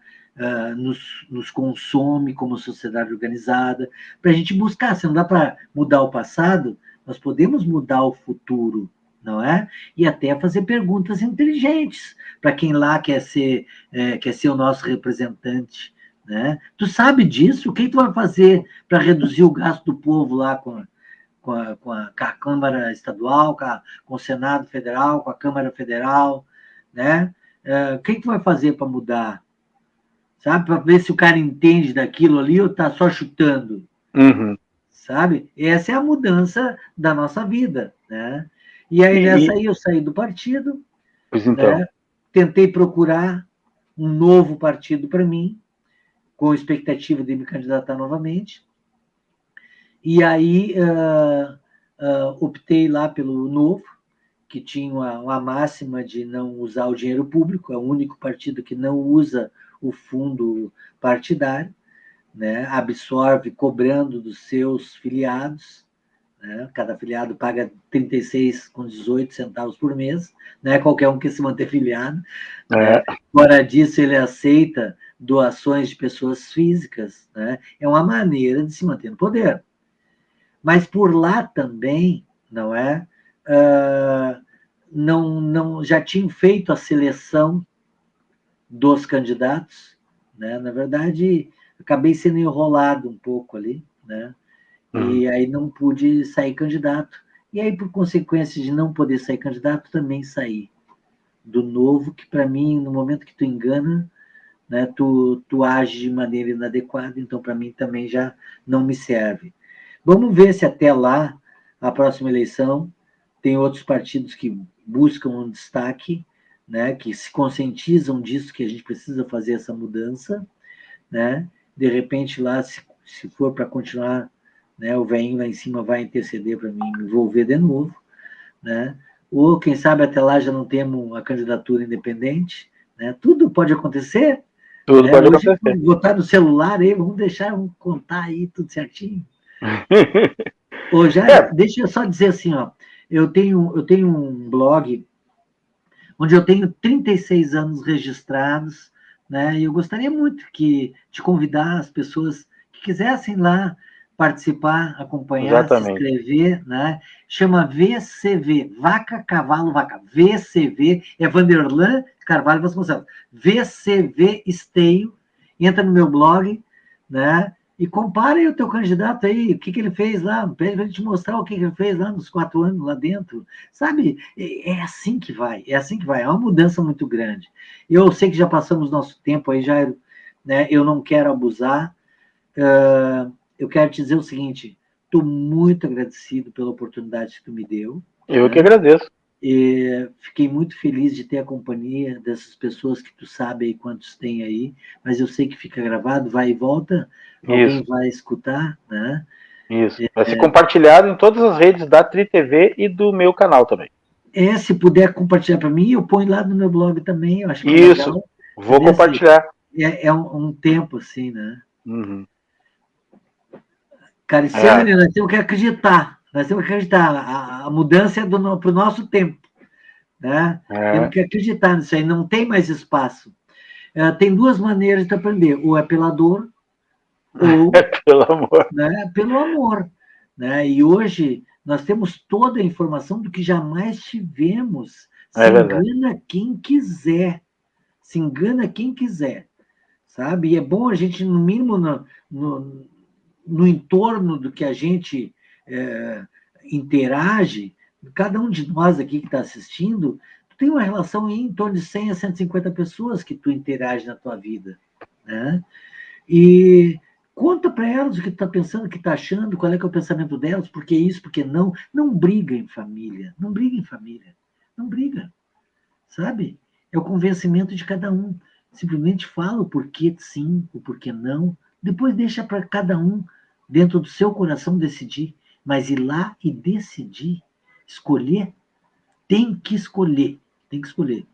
nos consome como sociedade organizada, para a gente buscar, se não dá para mudar o passado, nós podemos mudar o futuro, não é? E até fazer perguntas inteligentes para quem lá quer ser o nosso representante, né? Tu sabe disso? O que tu vai fazer para reduzir o gasto do povo lá com a Câmara Estadual, com o Senado Federal, com a Câmara Federal, né? O que tu vai fazer para mudar? Sabe? Para ver se o cara entende daquilo ali ou está só chutando. Uhum. Sabe? Essa é a mudança da nossa vida, né? E aí, nessa aí, eu saí do partido, Pois então. né? Tentei procurar um novo partido para mim, com expectativa de me candidatar novamente. E aí optei lá pelo Novo, que tinha uma máxima de não usar o dinheiro público, é o único partido que não usa o fundo partidário, né? Absorve cobrando dos seus filiados, né? Cada afiliado paga 36,18 centavos por mês, não é qualquer um que se manter filiado, né? Fora disso, ele aceita doações de pessoas físicas, né? É uma maneira de se manter no poder. Mas por lá também, não é? Não já tinham feito a seleção dos candidatos, né? Na verdade, acabei sendo enrolado um pouco ali, né? E aí não pude sair candidato. E aí, por consequência de não poder sair candidato, também saí do Novo, que para mim, no momento que tu engana, né, tu age de maneira inadequada, então para mim também já não me serve. Vamos ver se até lá, a próxima eleição, tem outros partidos que buscam um destaque, né, que se conscientizam disso, que a gente precisa fazer essa mudança, né? De repente lá, se for para continuar, né, o velhinho lá em cima vai interceder para mim me envolver de novo, né? Ou quem sabe até lá já não temos a candidatura independente, né? Tudo pode acontecer. Tudo pode Hoje acontecer. botar no celular aí, vamos contar aí tudo certinho. Ô, Jair, deixa eu só dizer assim, ó, eu tenho um blog onde eu tenho 36 anos registrados, né? E eu gostaria muito de convidar as pessoas que quisessem lá participar, acompanhar, se Exatamente. inscrever, né? Chama VCV, Vaca, Cavalo, Vaca. VCV é Vanderlan Carvalho Vasconcelos. VCV Esteio, entra no meu blog, né? E compare o teu candidato aí, o que ele fez lá, pede para ele te mostrar o que ele fez lá nos 4 anos lá dentro. Sabe, é assim que vai, é uma mudança muito grande. Eu sei que já passamos nosso tempo aí, já, né, eu não quero abusar, eu quero te dizer o seguinte, estou muito agradecido pela oportunidade que tu me deu. Eu né? que agradeço. E fiquei muito feliz de ter a companhia dessas pessoas que tu sabe aí quantos tem aí, mas eu sei que fica gravado, vai e volta, alguém Isso. vai escutar, né? Isso. Vai ser compartilhado em todas as redes da Tri TV e do meu canal também. Se puder compartilhar para mim, eu ponho lá no meu blog também, eu acho que é Isso. legal. Vou compartilhar. É um tempo assim, né? Uhum. Cariciane, nós temos que acreditar. Nós temos que acreditar. A mudança é para o nosso tempo. Né? Temos que acreditar nisso aí. Não tem mais espaço. Tem duas maneiras de aprender. Ou é pela dor, ou pelo amor. Né, pelo amor. Né? E hoje nós temos toda a informação do que jamais tivemos. Se engana quem quiser. Se engana quem quiser. Sabe? E é bom a gente, no mínimo, no entorno do que a gente interage, cada um de nós aqui que está assistindo, tu tem uma relação em torno de 100 a 150 pessoas que tu interage na tua vida. Né? E conta para elas o que tu está pensando, o que está achando, qual é que é o pensamento delas, por que isso, por que não. Não briga em família. Não briga em família. Não briga. Sabe? É o convencimento de cada um. Simplesmente fala o porquê sim, o porquê não. Depois deixa para cada um, dentro do seu coração, decidir. Mas ir lá e decidir, escolher, tem que escolher. Tem que escolher.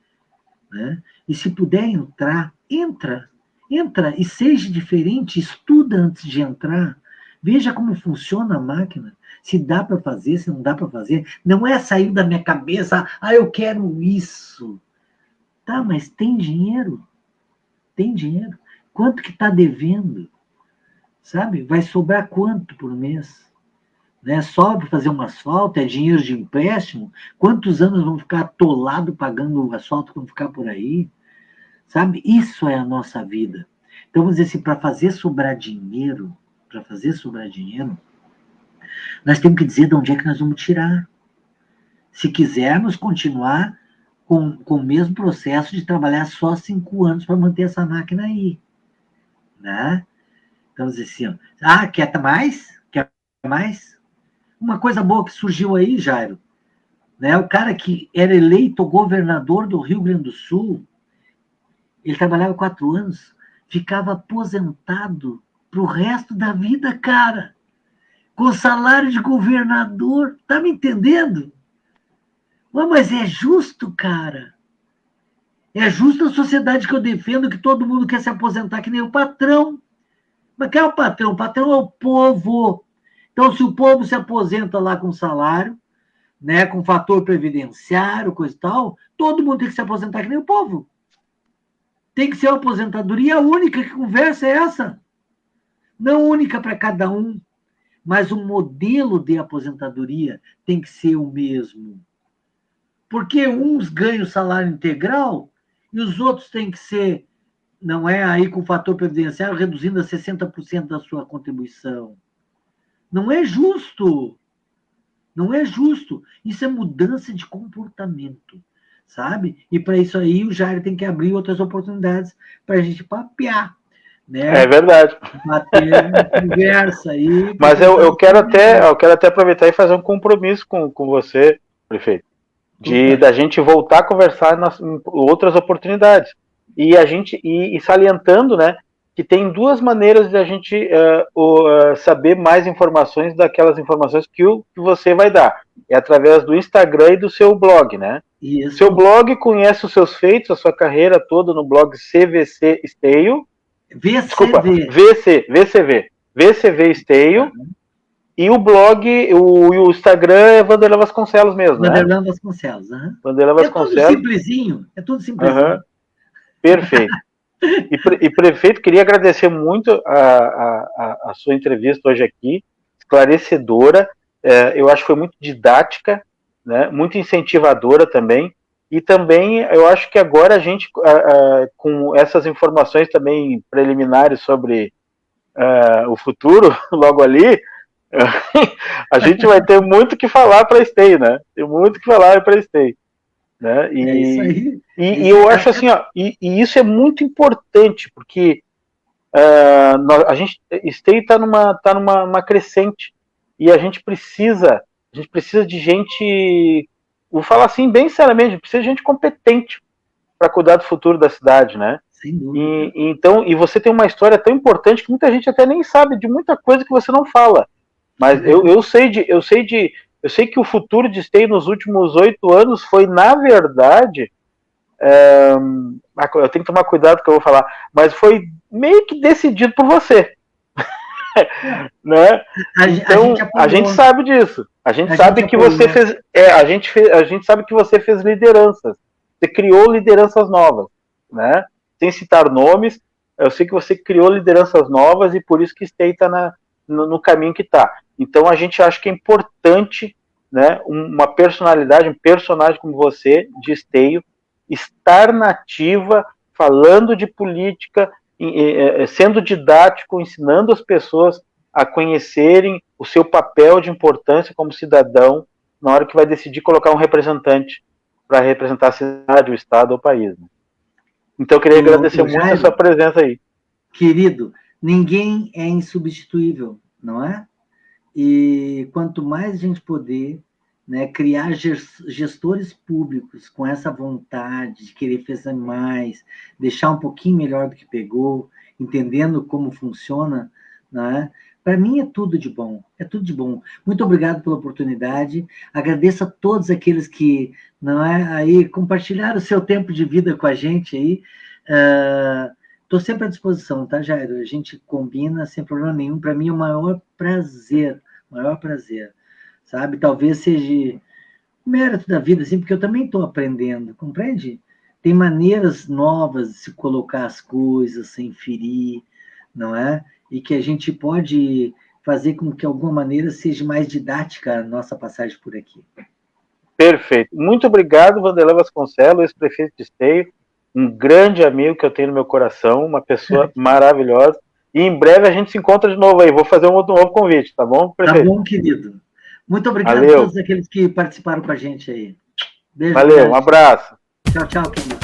Né? E se puder entrar, entra. Entra e seja diferente, estuda antes de entrar. Veja como funciona a máquina. Se dá para fazer, se não dá para fazer. Não é sair da minha cabeça, eu quero isso. Tá, mas tem dinheiro? Tem dinheiro. Quanto que está devendo? Sabe? Vai sobrar quanto por mês? Né? Só para fazer um asfalto? É dinheiro de empréstimo? Quantos anos vão ficar atolado pagando o asfalto quando ficar por aí? Sabe? Isso é a nossa vida. Então, vamos dizer assim, para fazer sobrar dinheiro, nós temos que dizer de onde é que nós vamos tirar. Se quisermos continuar com o mesmo processo de trabalhar só 5 anos para manter essa máquina aí. Né? Então, assim, quer mais? Quer mais? Uma coisa boa que surgiu aí, Jairo, né? O cara que era eleito governador do Rio Grande do Sul, ele trabalhava 4 anos, ficava aposentado para o resto da vida, cara. com salário de governador. Tá me entendendo? Mas é justo, cara. É justo a sociedade que eu defendo, que todo mundo quer se aposentar que nem o patrão. Mas quem é o patrão? O patrão é o povo. Então, se o povo se aposenta lá com salário, né, com fator previdenciário, coisa e tal, todo mundo tem que se aposentar que nem o povo. Tem que ser uma aposentadoria única. Que conversa é essa? Não única para cada um, mas o modelo de aposentadoria tem que ser o mesmo. Porque uns ganham salário integral e os outros têm que ser, não é aí com o fator previdenciário reduzindo a 60% da sua contribuição. Não é justo. Não é justo. Isso é mudança de comportamento, sabe? E para isso aí o Jair tem que abrir outras oportunidades para a gente papear, né? É verdade. Bater uma conversa aí. Mas eu quero até aproveitar e fazer um compromisso com você, prefeito, da gente voltar a conversar em outras oportunidades. E salientando, né, que tem duas maneiras de a gente saber mais informações daquelas informações que você vai dar. É através do Instagram e do seu blog, né? Isso. Seu blog conhece os seus feitos, a sua carreira toda no blog CVC Esteio. Desculpa, VCV Esteio. E o blog, o Instagram é Vanderlei Vasconcelos mesmo, Vanderlei Vasconcelos. Vanderlei Vasconcelos. É tudo simplesinho. É tudo simplesinho. Perfeito. E prefeito, queria agradecer muito a sua entrevista hoje aqui, esclarecedora, eu acho que foi muito didática, né, muito incentivadora também, e também eu acho que agora a gente, com essas informações também preliminares sobre o futuro, logo ali, a gente vai ter muito que falar para a Stay, né? Tem muito que falar para a Stay. Né? É isso aí. E eu acho assim, ó, e isso é muito importante, porque a gente Stay está numa crescente e a gente precisa de gente, vou falar assim bem seriamente, a gente precisa de gente competente para cuidar do futuro da cidade, né? Sem dúvida. Então, você tem uma história tão importante que muita gente até nem sabe de muita coisa que você não fala. Mas eu sei que o futuro de Stay nos últimos 8 anos foi, na verdade, eu tenho que tomar cuidado com o que eu vou falar, mas foi meio que decidido por você. Né? Então, a gente sabe disso. A gente sabe que você fez. A gente sabe que você fez lideranças. Você criou lideranças novas. Né? Sem citar nomes, eu sei que você criou lideranças novas e por isso que Stay está no caminho que está. Então a gente acha que é importante, né, uma personalidade, um personagem como você, de Esteio, estar nativa, falando de política, sendo didático, ensinando as pessoas a conhecerem o seu papel de importância como cidadão na hora que vai decidir colocar um representante para representar a cidade, o estado ou o país. Né? Então eu queria agradecer muito a sua presença aí. Querido, ninguém é insubstituível, não é? E quanto mais a gente puder, né, criar gestores públicos com essa vontade de querer fazer mais, deixar um pouquinho melhor do que pegou, entendendo como funciona, né? Para mim é tudo de bom, é tudo de bom. Muito obrigado pela oportunidade. Agradeço a todos aqueles que, não é, aí compartilharam o seu tempo de vida com a gente aí. Estou sempre à disposição, tá, Jairo? A gente combina sem problema nenhum. Para mim é o maior prazer, sabe? Talvez seja o mérito da vida, assim, porque eu também estou aprendendo, compreende? Tem maneiras novas de se colocar as coisas sem ferir, não é? E que a gente pode fazer com que, de alguma maneira, seja mais didática a nossa passagem por aqui. Perfeito. Muito obrigado, Vanderlei Vasconcelos, ex-prefeito de Esteio, um grande amigo que eu tenho no meu coração, uma pessoa maravilhosa. E em breve a gente se encontra de novo aí. Vou fazer um novo convite, tá bom, prefeito? Tá bom, querido. Muito obrigado a todos aqueles que participaram com a gente aí. Beijo. Valeu, grande. Um abraço. Tchau, tchau, querido.